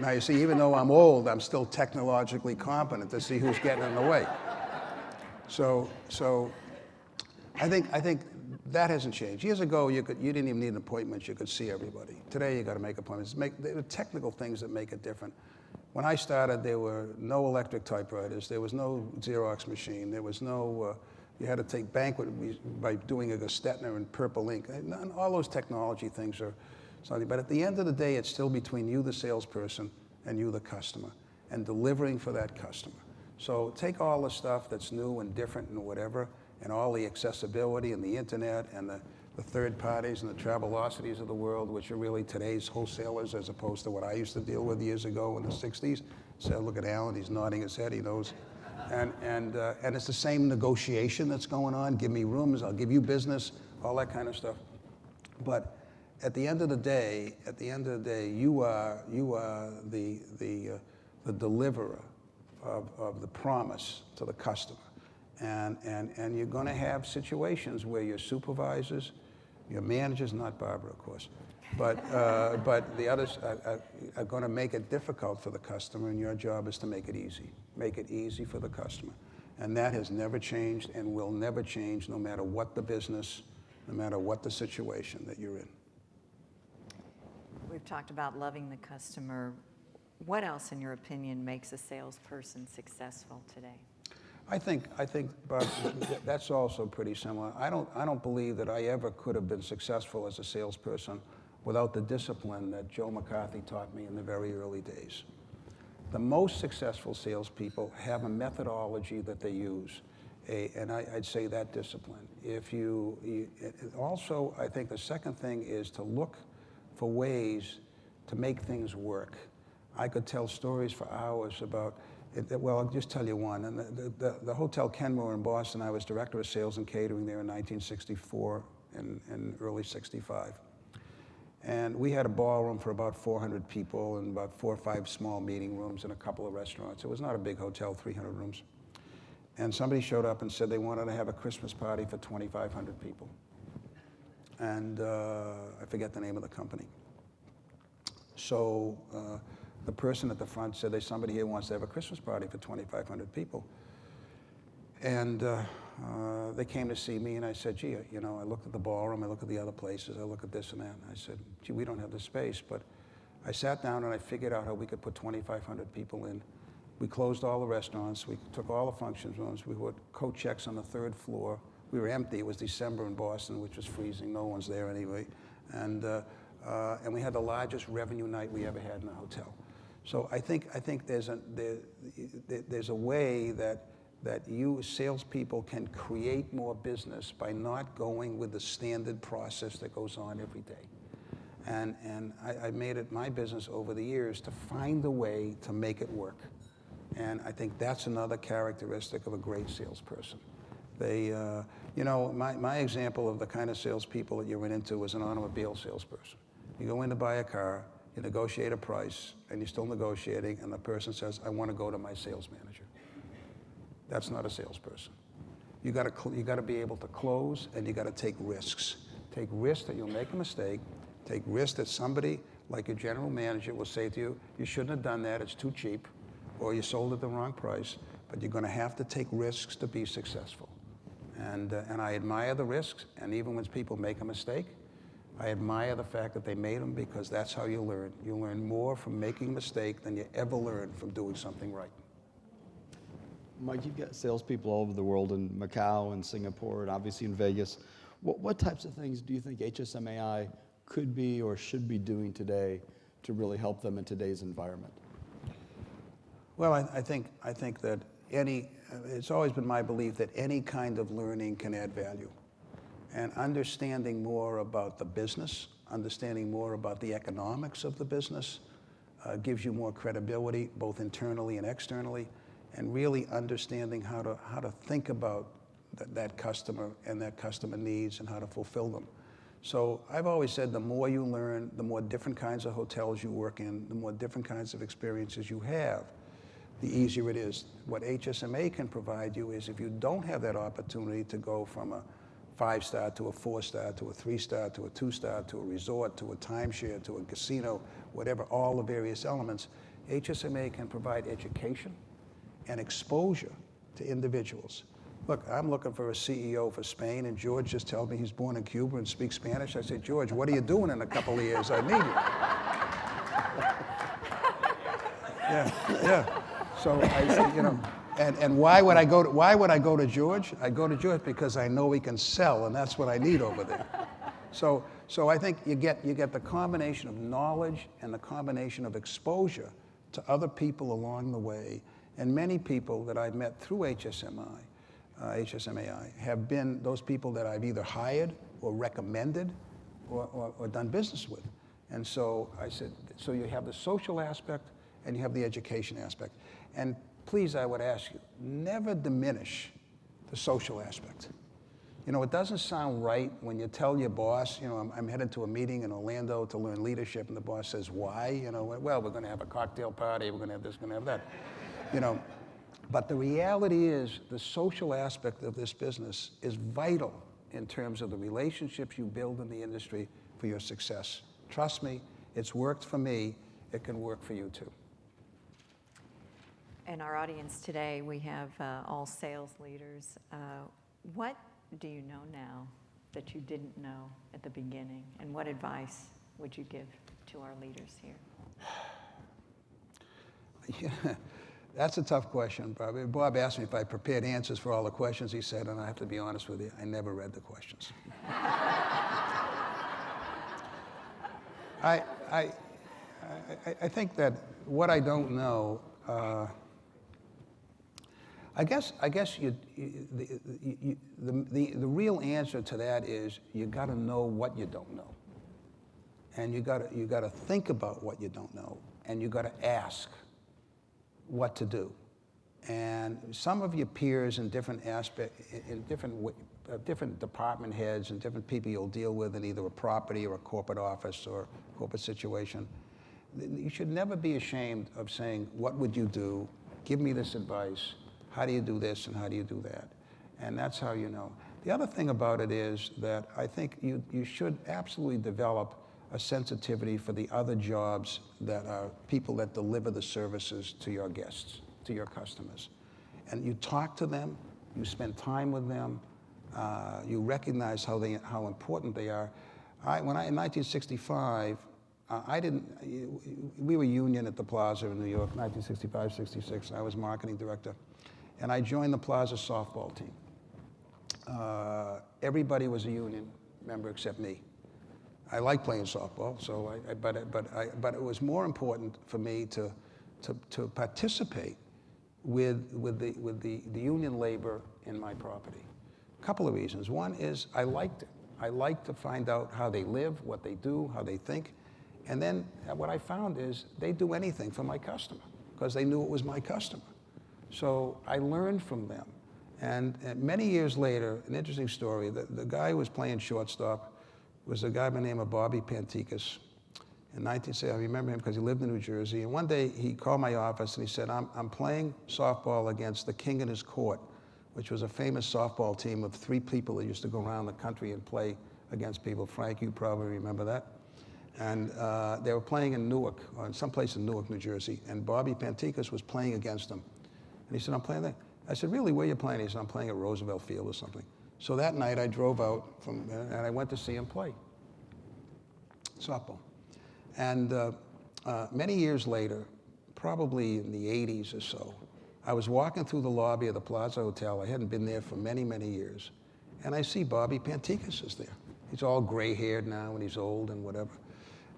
now you see, even though I'm old, I'm still technologically competent to see who's getting in the way. So I think that hasn't changed. Years ago, you didn't even need an appointment. You could see everybody. Today, you got to make appointments. There are technical things that make it different. When I started, there were no electric typewriters. There was no Xerox machine. There was no, you had to take banquet by doing a Gestetner and purple ink. And all those technology things are something. But at the end of the day, it's still between you, the salesperson, and you, the customer, and delivering for that customer. So take all the stuff that's new and different and whatever, and all the accessibility and the internet and the third parties and the Travelocities of the world, which are really today's wholesalers as opposed to what I used to deal with years ago in the 60s. So look at Alan, he's nodding his head, he knows. And it's the same negotiation that's going on. Give me rooms, I'll give you business, all that kind of stuff. But at the end of the day, you are the deliverer of the promise to the customer. And you're going to have situations where your supervisors, your managers, not Barbara, of course, but the others are going to make it difficult for the customer, and your job is to make it easy. Make it easy for the customer. And that has never changed and will never change, no matter what the business, no matter what the situation that you're in. We've talked about loving the customer. What else, in your opinion, makes a salesperson successful today? I think, Bob, that's also pretty similar. I don't believe that I ever could have been successful as a salesperson without the discipline that Joe McCarthy taught me in the very early days. The most successful salespeople have a methodology that they use, and I'd say that discipline. Also, I think the second thing is to look for ways to make things work. I could tell stories for hours about well, I'll just tell you one. And the Hotel Kenmore in Boston, I was director of sales and catering there in 1964 and early 65. And we had a ballroom for about 400 people and about 4 or 5 small meeting rooms and a couple of restaurants. It was not a big hotel, 300 rooms. And somebody showed up and said they wanted to have a Christmas party for 2,500 people. And I forget the name of the company. So the person at the front said, there's somebody here who wants to have a Christmas party for 2,500 people. And they came to see me, and I said, gee, you know, I looked at the ballroom, I looked at the other places, I looked at this and that, and I said, gee, we don't have the space. But I sat down and I figured out how we could put 2,500 people in. We closed all the restaurants, we took all the function rooms, we put coat checks on the 3rd floor. We were empty, it was December in Boston, which was freezing, no one's there anyway. And we had the largest revenue night we ever had in a hotel. So I think there's a way that you salespeople can create more business by not going with the standard process that goes on every day. And I made it my business over the years to find a way to make it work. And I think that's another characteristic of a great salesperson. They, you know, my example of the kind of salespeople that you run into was an automobile salesperson. You go in to buy a car, you negotiate a price, and you're still negotiating, and the person says, I want to go to my sales manager. That's not a salesperson. You got to be able to close, and you got to take risks. Take risks that you'll make a mistake. Take risks that somebody, like your general manager, will say to you, you shouldn't have done that, it's too cheap, or you sold at the wrong price, but you're going to have to take risks to be successful. And I admire the risks, and even when people make a mistake, I admire the fact that they made them, because that's how you learn. You learn more from making a mistake than you ever learned from doing something right. Mike, you've got salespeople all over the world, in Macau and Singapore and obviously in Vegas. What types of things do you think HSMAI could be or should be doing today to really help them in today's environment? Well, I think that it's always been my belief that any kind of learning can add value. And understanding more about the business, understanding more about the economics of the business, gives you more credibility, both internally and externally, and really understanding how to think about that customer and that customer needs and how to fulfill them. So I've always said the more you learn, the more different kinds of hotels you work in, the more different kinds of experiences you have, the easier it is. What HSMA can provide you is, if you don't have that opportunity to go from a 5-star to a 4-star to a 3-star to a 2-star to a resort to a timeshare to a casino, whatever, all the various elements, HSMA can provide education and exposure to individuals Look, I'm looking for a CEO for Spain, and George just told me he's born in Cuba and speaks Spanish. I said, George, what are you doing in a couple of years? I need you. Yeah. So I said, you know, and why would I go to George? I go to George because I know he can sell, and that's what I need over there. So I think you get the combination of knowledge and the combination of exposure to other people along the way, and many people that I've met through HSMAI have been those people that I've either hired or recommended or done business with. And so I said, so you have the social aspect and you have the education aspect. And please, I would ask you, never diminish the social aspect. You know, it doesn't sound right when you tell your boss, you know, I'm headed to a meeting in Orlando to learn leadership, and the boss says, why? You know, well, we're going to have a cocktail party, we're going to have this, we're going to have that. You know, but the reality is the social aspect of this business is vital in terms of the relationships you build in the industry for your success. Trust me, it's worked for me, it can work for you too. In our audience today, we have all sales leaders. What do you know now that you didn't know at the beginning? And what advice would you give to our leaders here? Yeah, that's a tough question, Bob. Bob asked me if I prepared answers for all the questions he said, and I have to be honest with you, I never read the questions. I think that what I don't know, I guess the real answer to that is you got to know what you don't know, and you got to think about what you don't know, and you got to ask what to do. And some of your peers in different different department heads and different people you'll deal with in either a property or a corporate office or corporate situation, you should never be ashamed of saying, what would you do? Give me this advice. How do you do this and how do you do that? And that's how you know. The other thing about it is that I think you should absolutely develop a sensitivity for the other jobs that are people that deliver the services to your guests, to your customers. And you talk to them, you spend time with them, you recognize how important they are. In 1965, we were union at the Plaza in New York, 1965, 66. I was marketing director. And I joined the Plaza softball team. Everybody was a union member except me. I like playing softball, so but it was more important for me to participate with the union labor in my property. A couple of reasons. One is I liked it. I liked to find out how they live, what they do, how they think. And then what I found is they do anything for my customer because they knew it was my customer. So I learned from them. And many years later, an interesting story, the guy who was playing shortstop was a guy by the name of Bobby Pantikas. In 1960, I remember him because he lived in New Jersey. And one day he called my office and he said, I'm playing softball against the King in His Court, which was a famous softball team of 3 people that used to go around the country and play against people. Frank, you probably remember that. And they were playing in Newark, or someplace in Newark, New Jersey. And Bobby Pantikas was playing against them. And he said, I'm playing there. I said, really, where are you playing? He said, I'm playing at Roosevelt Field or something. So that night I drove out and I went to see him play softball. And many years later, probably in the 80s or so, I was walking through the lobby of the Plaza Hotel. I hadn't been there for many, many years. And I see Bobby Pantikas is there. He's all gray-haired now and he's old and whatever.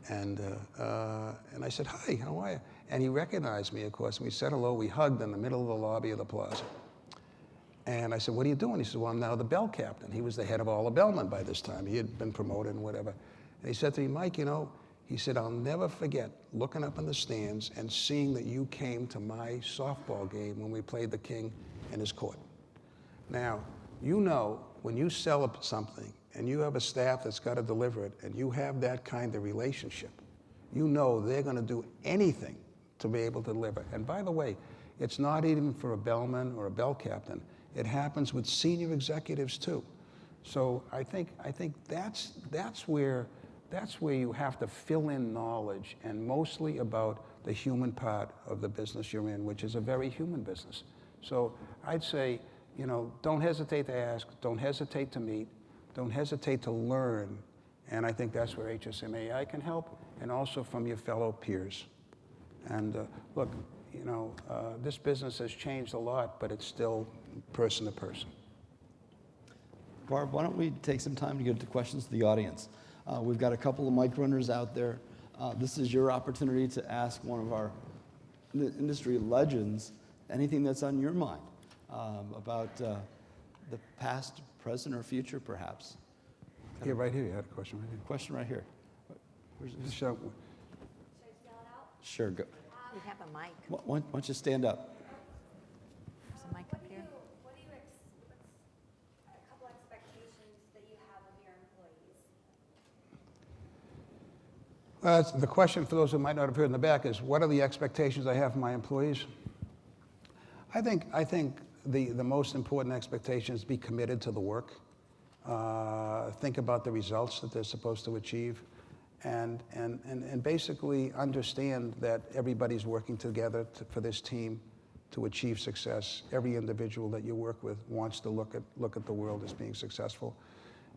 And I said, hi, how are you? And he recognized me, of course, and we said hello. We hugged in the middle of the lobby of the Plaza. And I said, what are you doing? He said, well, I'm now the bell captain. He was the head of all the bellmen by this time. He had been promoted and whatever. And he said to me, Mike, you know, he said, I'll never forget looking up in the stands and seeing that you came to my softball game when we played the King in His Court. Now, you know, when you sell something and you have a staff that's got to deliver it and you have that kind of relationship, you know they're going to do anything to be able to deliver. And by the way, it's not even for a bellman or a bell captain. It happens with senior executives too. So I think that's where you have to fill in knowledge, and mostly about the human part of the business you're in, which is a very human business. So I'd say, don't hesitate to ask, don't hesitate to meet, don't hesitate to learn. And I think that's where HSMAI can help, and also from your fellow peers. And look, this business has changed a lot, but it's still person to person. Barb, why don't we take some time to get to questions to the audience? We've got a couple of mic runners out there. This is your opportunity to ask one of our industry legends anything that's on your mind about the past, present, or future, perhaps. Here, right here, you had a question right here. Question right here. Where's this? So, Sure, go. We have a mic. Why don't you stand up? There's a mic up here. What's a couple expectations that you have of your employees? the question for those who might not have heard in the back is, what are the expectations I have for my employees? I think the most important expectation is be committed to the work. Think about the results that they're supposed to achieve, and basically understand that everybody's working together for this team to achieve success. Every individual that you work with wants to look at the world as being successful.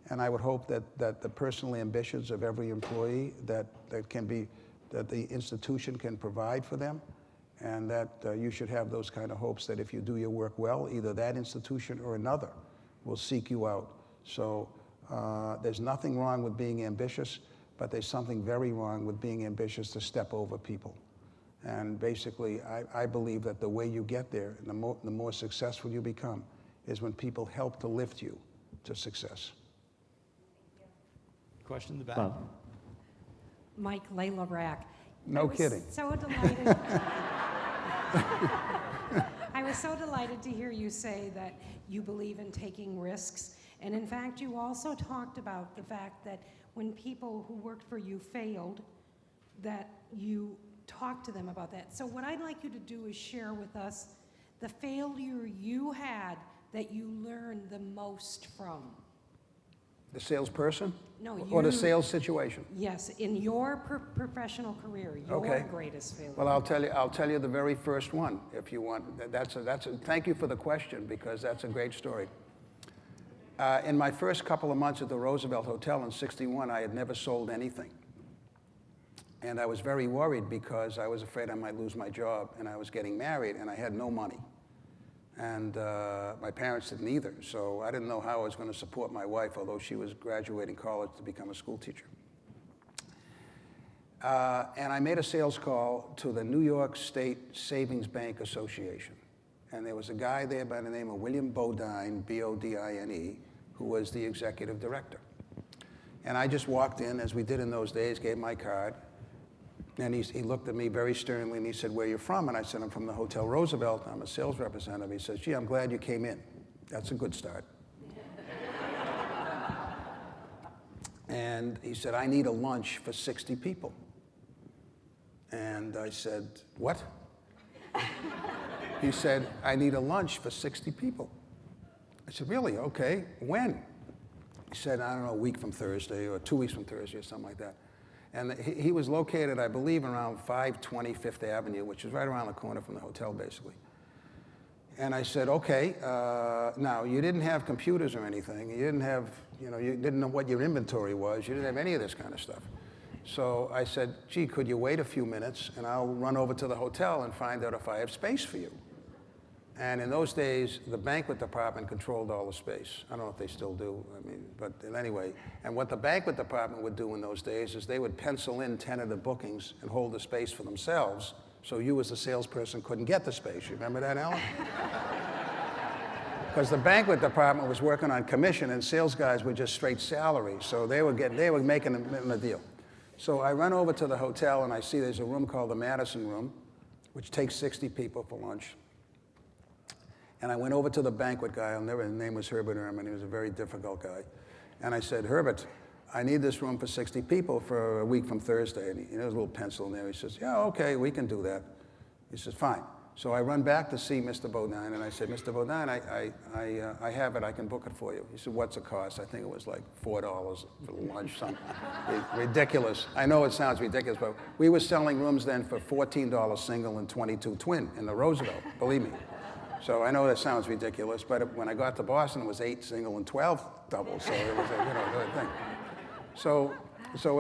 And I would hope that the personal ambitions of every employee that the institution can provide for them, and that you should have those kind of hopes that if you do your work well, either that institution or another will seek you out. So there's nothing wrong with being ambitious, but there's something very wrong with being ambitious to step over people. And basically, I believe that the way you get there, and the more successful you become, is when people help to lift you to success. Question in the back. Mike, Layla Rack. No kidding. So delighted. I was so delighted to hear you say that you believe in taking risks. And in fact, you also talked about the fact that when people who worked for you failed, that you talked to them about that. So what I'd like you to do is share with us the failure you had that you learned the most from. The salesperson? No, Or the you- sales situation? Yes, in your professional career, your Okay. greatest failure. Well, I'll tell you the very first one, if you want. Thank you for the question, because that's a great story. In my first couple of months at the Roosevelt Hotel in '61, I had never sold anything. And I was very worried because I was afraid I might lose my job, and I was getting married, and I had no money. And my parents didn't either, so I didn't know how I was going to support my wife, although she was graduating college to become a school teacher. And I made a sales call to the New York State Savings Bank Association. And there was a guy there by the name of William Bodine, B-O-D-I-N-E, who was the executive director. And I just walked in, as we did in those days, gave my card. And he looked at me very sternly, and he said, "Where are you from?" And I said, "I'm from the Hotel Roosevelt. I'm a sales representative." He says, "Gee, I'm glad you came in. That's a good start." And he said, "I need a lunch for 60 people. And I said, "What?" He said, "I need a lunch for 60 people. I said, "Really? Okay. When?" He said, "I don't know, a week from Thursday, or 2 weeks from Thursday, or something like that." And he was located, I believe, around 520 Fifth Avenue, which is right around the corner from the hotel, basically. And I said, "Okay, now, you didn't have computers or anything. You didn't have, you didn't know what your inventory was. You didn't have any of this kind of stuff." So I said, "Gee, could you wait a few minutes, and I'll run over to the hotel and find out if I have space for you." And in those days, the banquet department controlled all the space. I don't know if they still do, but anyway. And what the banquet department would do in those days is they would pencil in tentative bookings and hold the space for themselves, so you as a salesperson couldn't get the space. You remember that, Alan? Because the banquet department was working on commission, and sales guys were just straight salary, so they were making a deal. So I run over to the hotel, and I see there's a room called the Madison Room, which takes 60 people for lunch. And I went over to the banquet guy. His name was Herbert Ehrman. He was a very difficult guy. And I said, "Herbert, I need this room for 60 people for a week from Thursday." And he had a little pencil in there. He says, "Yeah, okay, we can do that." He says, "Fine." So I run back to see Mr. Bodine, and I said, "Mr. Bodine, I have it. I can book it for you." He said, "What's the cost?" I think it was like $4 for lunch, something ridiculous. I know it sounds ridiculous, but we were selling rooms then for $14 single and $22 twin in the Roosevelt, believe me. So I know that sounds ridiculous, but when I got to Boston, it was 8 single and 12 double, so it was a good thing. So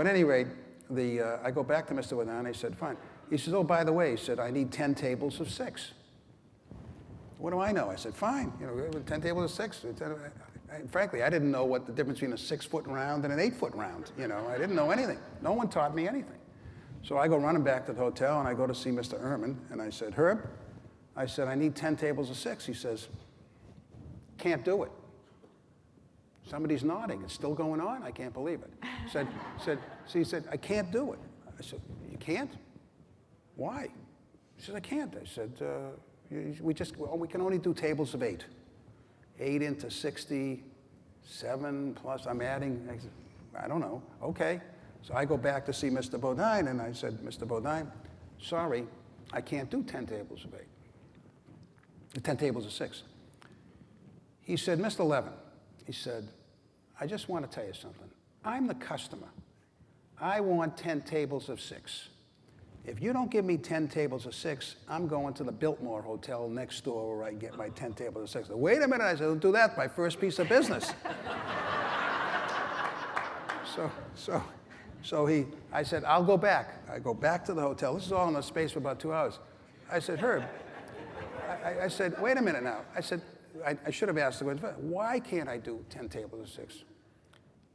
at any rate, I go back to Mr. Wadon, I said, fine. He says, oh, by the way, he said, I need 10 tables of 6. What do I know? I said, fine, 10 tables of 6. Frankly, I didn't know what the difference between a 6-foot round and an 8-foot round. I didn't know anything. No one taught me anything. So I go running back to the hotel, and I go to see Mr. Ehrman, and I said, Herb, I said, I need 10 tables of 6. He says, can't do it. Somebody's nodding. It's still going on? I can't believe it. He said, I can't do it. I said, you can't? Why? He said, I can't. I said, we can only do tables of 8. 8 into 60, 7 plus, I'm adding, I don't know. Okay. So I go back to see Mr. Bodine, and I said, Mr. Bodine, sorry, I can't do 10 tables of 8. 10 tables of 6. He said, Mr. Levin, he said, I just want to tell you something. I'm the customer. I want 10 tables of 6. If you don't give me 10 tables of 6, I'm going to the Biltmore Hotel next door where I get my 10 tables of 6. Said, wait a minute, I said, don't do that, my first piece of business. I said, I'll go back. I go back to the hotel. This is all in a space for about 2 hours. I said, Herb, I said, wait a minute now. I said, I should have asked the question, why can't I do 10 tables of 6?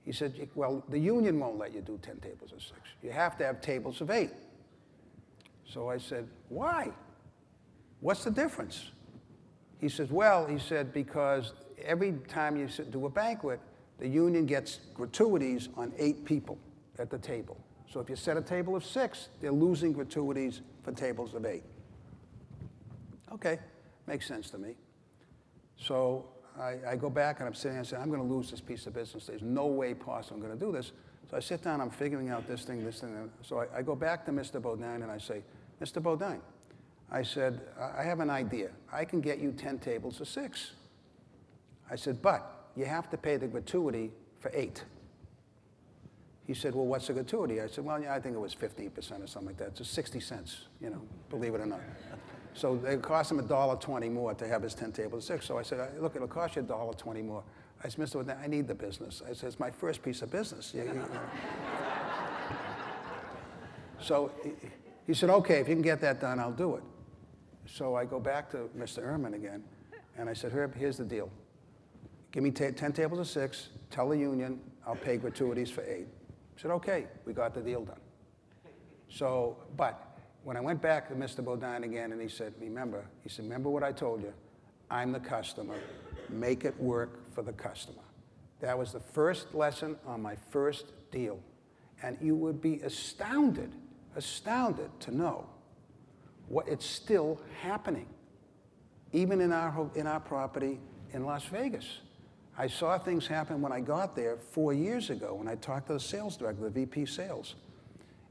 He said, well, the union won't let you do 10 tables of 6. You have to have tables of 8. So I said, why? What's the difference? He says, well, he said, because every time you do a banquet, the union gets gratuities on 8 people at the table. So if you set a table of 6, they're losing gratuities for tables of 8. Okay, makes sense to me. So I go back and I'm sitting and I say, I'm going to lose this piece of business. There's no way possible I'm going to do this. So I sit down, I'm figuring out this thing. So I go back to Mr. Bodine and I say, Mr. Bodine, I said, I have an idea. I can get you 10 tables of 6. I said, but you have to pay the gratuity for 8. He said, well, what's the gratuity? I said, well, yeah, I think it was 15% or something like that. So 60 cents, believe it or not. So it cost him $1.20 more to have his 10 tables of 6. So I said, look, it'll cost you $1.20 more. I said, Mr. Woodland, I need the business. I said, it's my first piece of business. So he said, okay, if you can get that done, I'll do it. So I go back to Mr. Ehrman again, and I said, Herb, here's the deal. Give me 10 tables of 6, tell the union, I'll pay gratuities for 8. He said, okay, we got the deal done. So, but when I went back to Mr. Bodine again, and he said, remember what I told you? I'm the customer. Make it work for the customer. That was the first lesson on my first deal. And you would be astounded to know what it's still happening, even in our property in Las Vegas. I saw things happen when I got there 4 years ago when I talked to the sales director, the VP sales.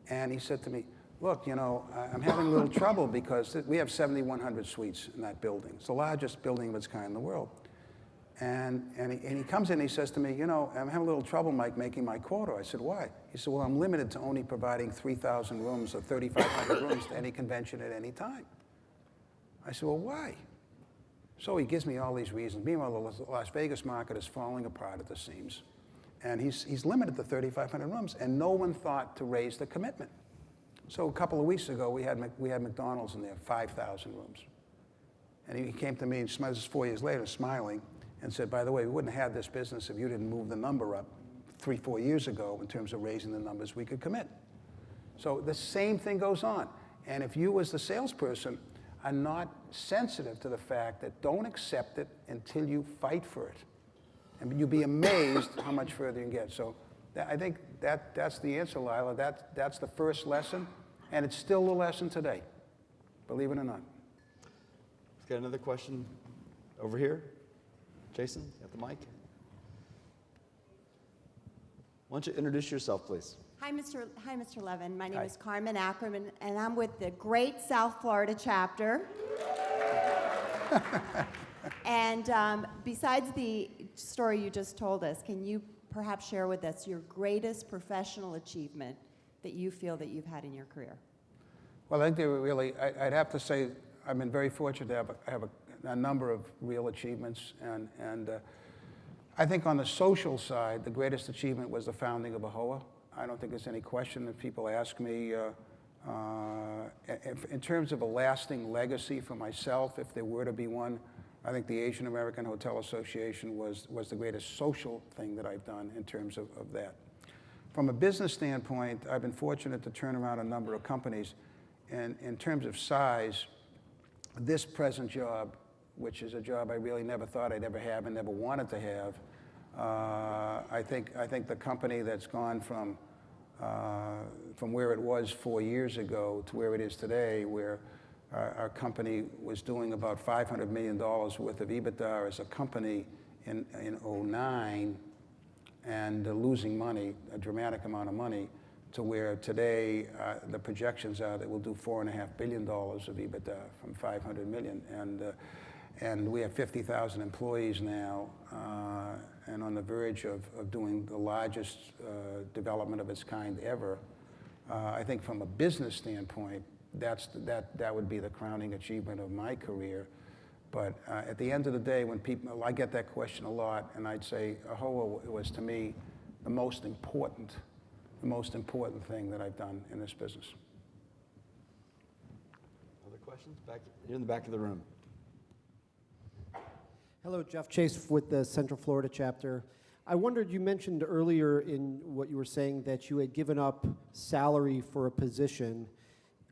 And he said to me, look, I'm having a little trouble because we have 7,100 suites in that building. It's the largest building of its kind in the world. And he comes in and he says to me, I'm having a little trouble, Mike, making my quota. I said, why? He said, well, I'm limited to only providing 3,000 rooms or 3,500 rooms to any convention at any time. I said, well, why? So he gives me all these reasons. Meanwhile, the Las Vegas market is falling apart at the seams. And he's limited to 3,500 rooms, and no one thought to raise the commitment. So a couple of weeks ago, we had McDonald's in there, 5,000 rooms. And he came to me, and this is 4 years later, smiling, and said, by the way, we wouldn't have had this business if you didn't move the number up 3-4 years ago in terms of raising the numbers we could commit. So the same thing goes on. And if you as the salesperson are not sensitive to the fact that don't accept it until you fight for it, and you'll be amazed how much further you can get. So I think that's the answer, Lila. That's the first lesson, and it's still the lesson today, believe it or not. We've got another question over here. Jason, you got the mic? Why don't you introduce yourself, please? Hi, Mr. Levin. My name Hi. is Carmen Ackerman, and I'm with the Great South Florida chapter. And besides the story you just told us, can you perhaps share with us your greatest professional achievement that you feel that you've had in your career? Well, I think they were really, I'd have to say I've been very fortunate to have a number of real achievements, and I think on the social side, the greatest achievement was the founding of AHOA. I don't think there's any question that people ask me, in terms of a lasting legacy for myself, if there were to be one, I think the Asian American Hotel Association was the greatest social thing that I've done in terms of that. From a business standpoint, I've been fortunate to turn around a number of companies. And in terms of size, this present job, which is a job I really never thought I'd ever have and never wanted to have, I think the company that's gone from where it was 4 years ago to where it is today, where our company was doing about $500 million worth of EBITDA as a company in 2009 and losing money, a dramatic amount of money, to where today the projections are that we'll do $4.5 billion of EBITDA from $500 million. And we have 50,000 employees now and on the verge of doing the largest development of its kind ever. I think from a business standpoint, that would be the crowning achievement of my career. But at the end of the day, when people, I get that question a lot, and I'd say AHOA was to me the most important thing that I've done in this business. Other questions? Back here in the back of the room. Hello, Jeff Chase with the Central Florida chapter. I wondered, you mentioned earlier in what you were saying that you had given up salary for a position.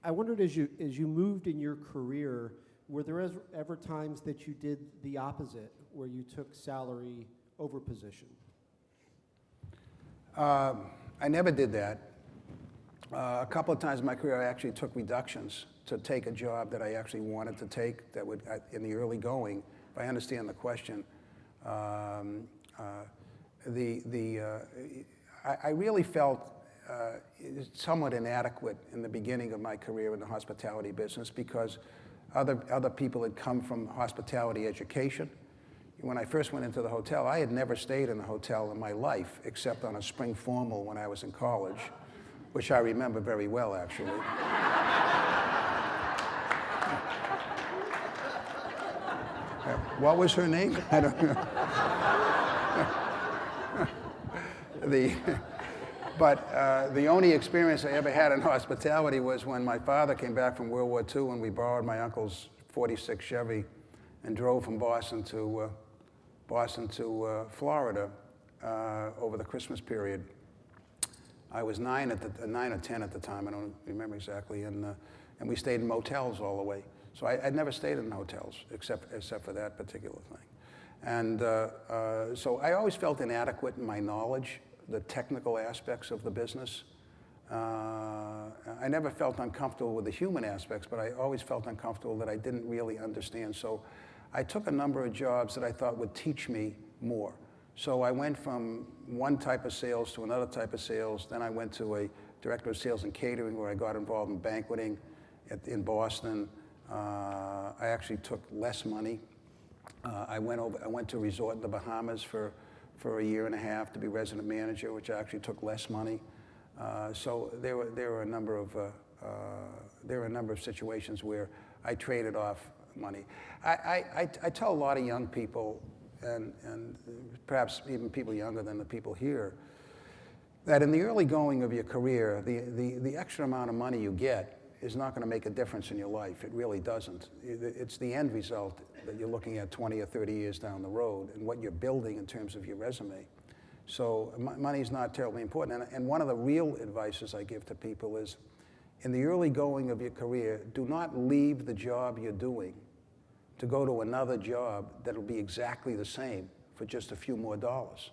I wondered, as you moved in your career, were there ever times that you did the opposite, where you took salary over position? I never did that. A couple of times in my career, I actually took reductions to take a job that I actually wanted to take that would, in the early going, if I understand the question, I really felt somewhat inadequate in the beginning of my career in the hospitality business because other people had come from hospitality education. When I first went into the hotel, I had never stayed in a hotel in my life except on a spring formal when I was in college, which I remember very well, actually. What was her name? I don't know. But the only experience I ever had in hospitality was when my father came back from World War II and we borrowed my uncle's '46 Chevy and drove from Boston to Florida over the Christmas period. I was 9 or 10 at the time, I don't remember exactly, and we stayed in motels all the way. So I'd never stayed in hotels except for that particular thing. And so I always felt inadequate in my knowledge, the technical aspects of the business. I never felt uncomfortable with the human aspects, but I always felt uncomfortable that I didn't really understand. So I took a number of jobs that I thought would teach me more. So I went from one type of sales to another type of sales. Then I went to a director of sales and catering where I got involved in banqueting in Boston. I actually took less money. I went to a resort in the Bahamas for a year and a half to be resident manager, which I actually took less money. So there were a number of situations where I traded off money. I tell a lot of young people, and perhaps even people younger than the people here, that in the early going of your career, the extra amount of money you get is not going to make a difference in your life. It really doesn't. It's the end result that you're looking at 20 or 30 years down the road and what you're building in terms of your resume. So money is not terribly important. And one of the real advices I give to people is, in the early going of your career, do not leave the job you're doing to go to another job that'll be exactly the same for just a few more dollars.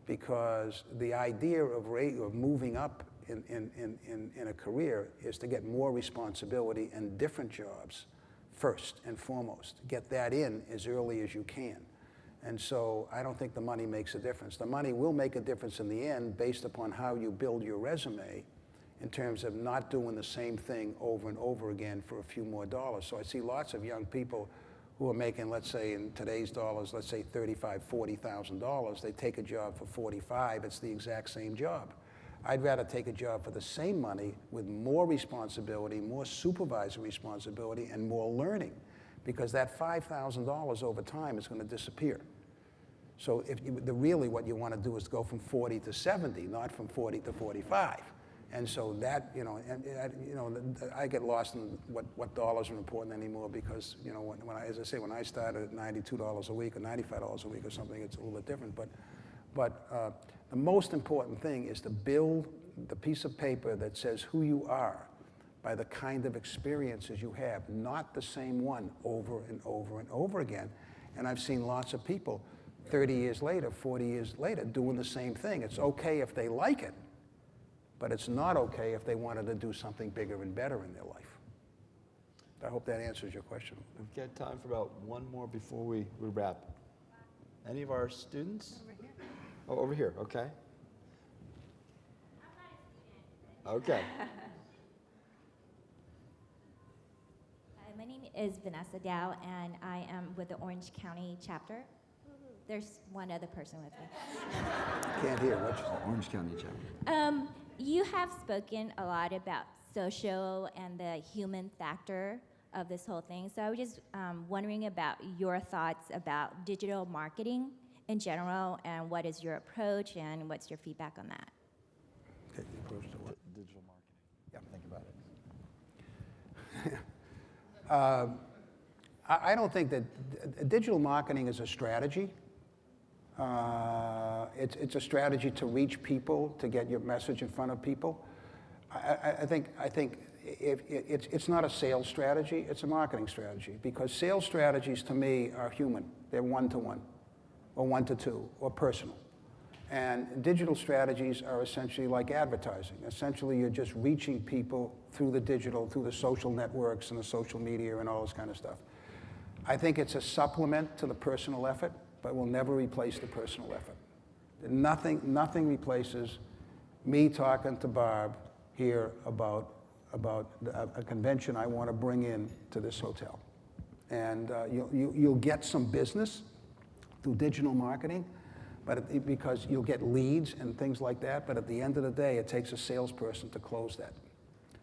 Because the idea of moving up in a career is to get more responsibility and different jobs first and foremost. Get that in as early as you can. And so I don't think the money makes a difference. The money will make a difference in the end based upon how you build your resume in terms of not doing the same thing over and over again for a few more dollars. So I see lots of young people who are making, let's say in today's dollars, let's say $35,000, $40,000. They take a job for $45,000, it's the exact same job. I'd rather take a job for the same money with more responsibility, more supervisory responsibility, and more learning. because that $5,000 over time is going to disappear. So really what you want to do is go from 40 to 70, not from 40 to 45. And so that, I get lost in what dollars are important anymore because, as I say, when I started at $92 a week or $95 a week or something, it's a little bit different. But the most important thing is to build the piece of paper that says who you are by the kind of experiences you have, not the same one over and over and over again. And I've seen lots of people 30 years later, 40 years later, doing the same thing. It's okay if they like it, but it's not okay if they wanted to do something bigger and better in their life. I hope that answers your question. We've got time for about one more before we wrap. Any of our students? Over here. Oh, over here, okay. Okay. My name is Vanessa Dow, and I am with the Orange County chapter. There's one other person with me. Can't hear what you Oh, Orange County chapter. You have spoken a lot about social and the human factor of this whole thing. So I was just wondering about your thoughts about digital marketing in general, and what is your approach, and what's your feedback on that? Okay, the approach to what? Digital marketing. Yeah, think about it. I don't think that digital marketing is a strategy. It's a strategy to reach people, to get your message in front of people. I think it's not a sales strategy, it's a marketing strategy, because sales strategies to me are human. They're one-to-one, or one-to-two, or personal. And digital strategies are essentially like advertising. Essentially, you're just reaching people through the digital, through the social networks and the social media and all this kind of stuff. I think it's a supplement to the personal effort, but will never replace the personal effort. Nothing replaces me talking to Barb here about a convention I want to bring in to this hotel. And you'll get some business through digital marketing, because you'll get leads and things like that, but at the end of the day, it takes a salesperson to close that.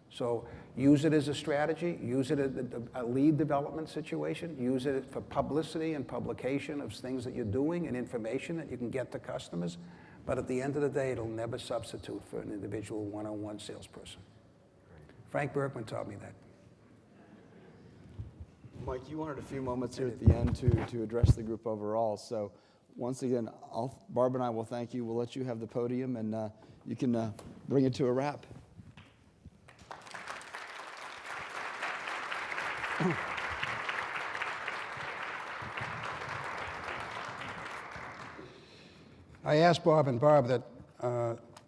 So use it as a strategy, use it as a lead development situation, use it for publicity and publication of things that you're doing and information that you can get to customers, but at the end of the day, it'll never substitute for an individual one-on-one salesperson. Frank Berkman taught me that. Mike, you wanted a few moments here at the end to address the group overall. So once again, Barb and I will thank you. We'll let you have the podium, and you can bring it to a wrap. I asked Bob and Barb that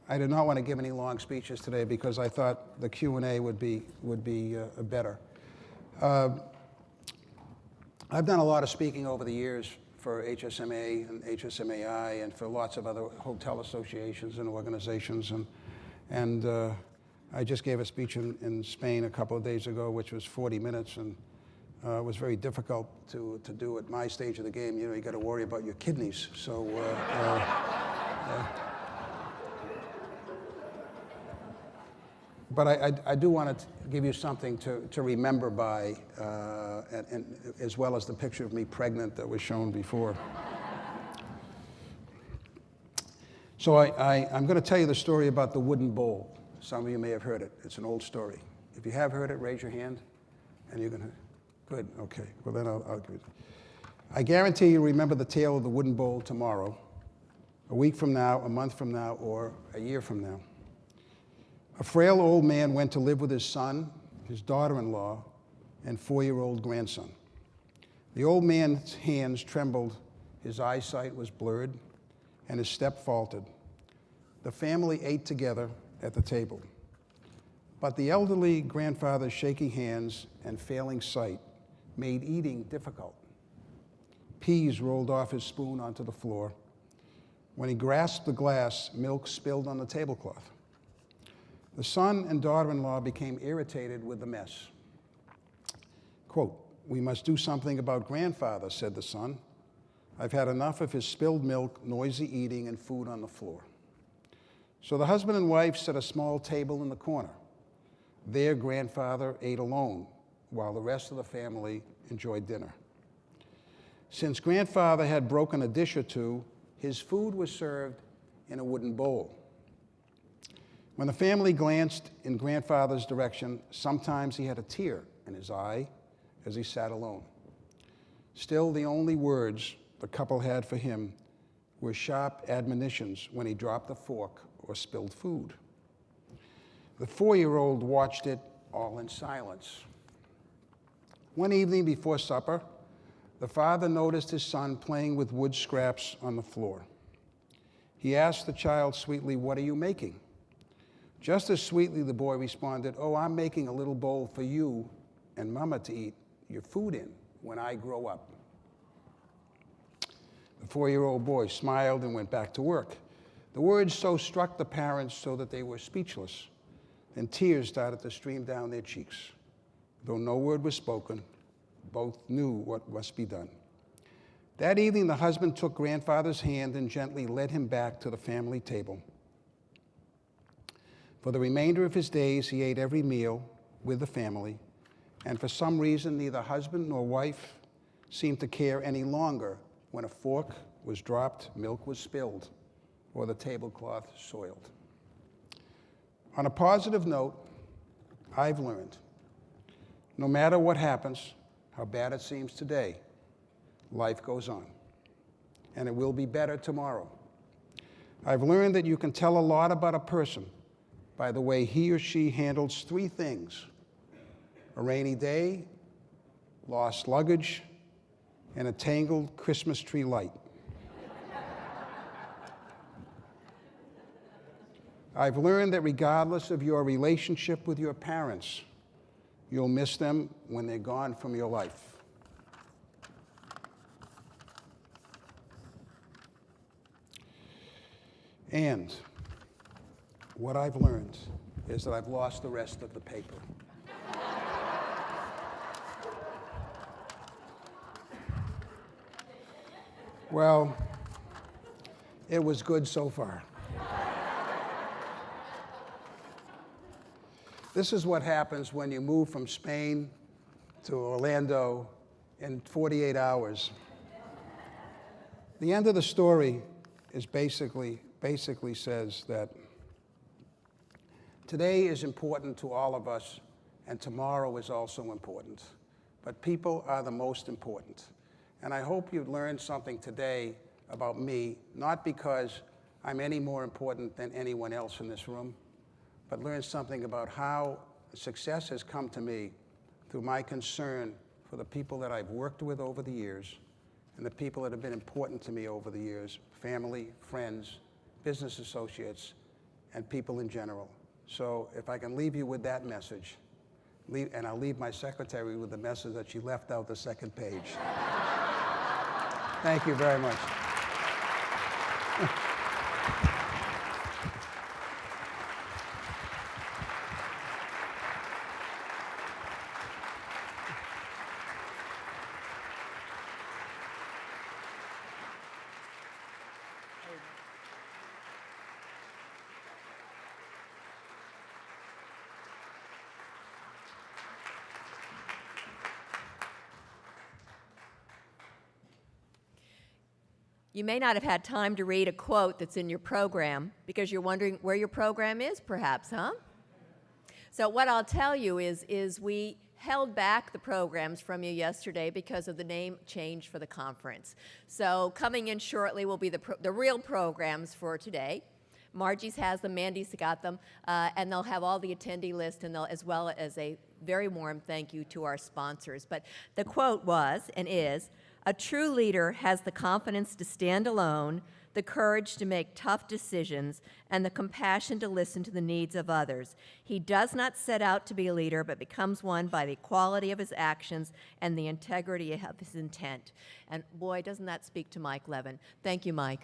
I did not want to give any long speeches today because I thought the Q&A would be better. I've done a lot of speaking over the years for HSMA and HSMAI and for lots of other hotel associations and organizations. And I just gave a speech in Spain a couple of days ago, which was 40 minutes, and it was very difficult to do at my stage of the game. You know, you got to worry about your kidneys. So, but I do want to give you something to remember by, and as well as the picture of me pregnant that was shown before. So I'm going to tell you the story about the wooden bowl. Some of you may have heard it. It's an old story. If you have heard it, raise your hand, and you're going to. Good. Okay. Well, then I'll give it. I guarantee you remember the tale of the wooden bowl tomorrow, a week from now, a month from now, or a year from now. A frail old man went to live with his son, his daughter-in-law, and 4-year-old grandson. The old man's hands trembled, his eyesight was blurred, and his step faltered. The family ate together at the table. But the elderly grandfather's shaky hands and failing sight made eating difficult. Peas rolled off his spoon onto the floor. When he grasped the glass, milk spilled on the tablecloth. The son and daughter-in-law became irritated with the mess. Quote, "We must do something about grandfather," said the son. "I've had enough of his spilled milk, noisy eating, and food on the floor." So the husband and wife set a small table in the corner. Their grandfather ate alone, while the rest of the family enjoyed dinner. Since grandfather had broken a dish or two, his food was served in a wooden bowl. When the family glanced in grandfather's direction, sometimes he had a tear in his eye as he sat alone. Still, the only words the couple had for him were sharp admonitions when he dropped a fork or spilled food. The 4-year-old watched it all in silence. One evening before supper, the father noticed his son playing with wood scraps on the floor. He asked the child sweetly, "What are you making?" Just as sweetly, the boy responded, "Oh, I'm making a little bowl for you and Mama to eat your food in when I grow up." The 4-year-old boy smiled and went back to work. The words so struck the parents so that they were speechless, and tears started to stream down their cheeks. Though no word was spoken, both knew what must be done. That evening, the husband took grandfather's hand and gently led him back to the family table. For the remainder of his days, he ate every meal with the family, and for some reason, neither husband nor wife seemed to care any longer when a fork was dropped, milk was spilled, or the tablecloth soiled. On a positive note, I've learned, no matter what happens, how bad it seems today, life goes on, and it will be better tomorrow. I've learned that you can tell a lot about a person by the way he or she handles 3 things: a rainy day, lost luggage, and a tangled Christmas tree light. I've learned that regardless of your relationship with your parents, you'll miss them when they're gone from your life. And what I've learned is that I've lost the rest of the paper. Well, it was good so far. This is what happens when you move from Spain to Orlando in 48 hours. The end of the story is basically says that today is important to all of us, and tomorrow is also important. But people are the most important. And I hope you learned something today about me, not because I'm any more important than anyone else in this room, but learn something about how success has come to me through my concern for the people that I've worked with over the years and the people that have been important to me over the years, family, friends, business associates, and people in general. So if I can leave you with that message, and I'll leave my secretary with the message that she left out the second page. Thank you very much. You may not have had time to read a quote that's in your program because you're wondering where your program is, perhaps, huh? So what I'll tell you is we held back the programs from you yesterday because of the name change for the conference. So coming in shortly will be the real programs for today. Margie's has them, Mandy's got them, and they'll have all the attendee list, and they'll, as well as a very warm thank you to our sponsors. But the quote was and is, "A true leader has the confidence to stand alone, the courage to make tough decisions, and the compassion to listen to the needs of others. He does not set out to be a leader, but becomes one by the quality of his actions and the integrity of his intent." And boy, doesn't that speak to Mike Levin. Thank you, Mike.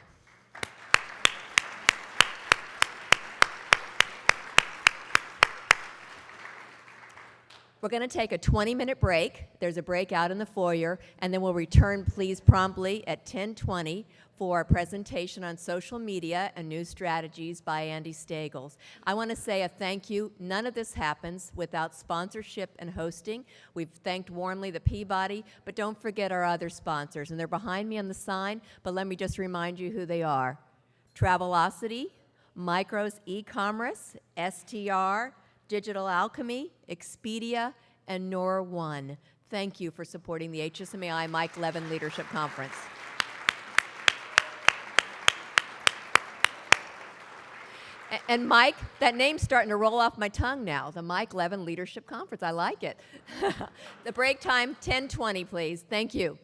We're going to take a 20-minute break. There's a break out in the foyer, and then we'll return, please, promptly at 10:20 for a presentation on social media and new strategies by Andy Stagels. I want to say a thank you. None of this happens without sponsorship and hosting. We've thanked warmly the Peabody, but don't forget our other sponsors, and they're behind me on the sign, but let me just remind you who they are. Travelocity, Micros e-commerce, STR, Digital Alchemy, Expedia, and Nora One. Thank you for supporting the HSMAI Mike Levin Leadership Conference. And Mike, that name's starting to roll off my tongue now, the Mike Levin Leadership Conference. I like it. The break time, 10:20, please. Thank you.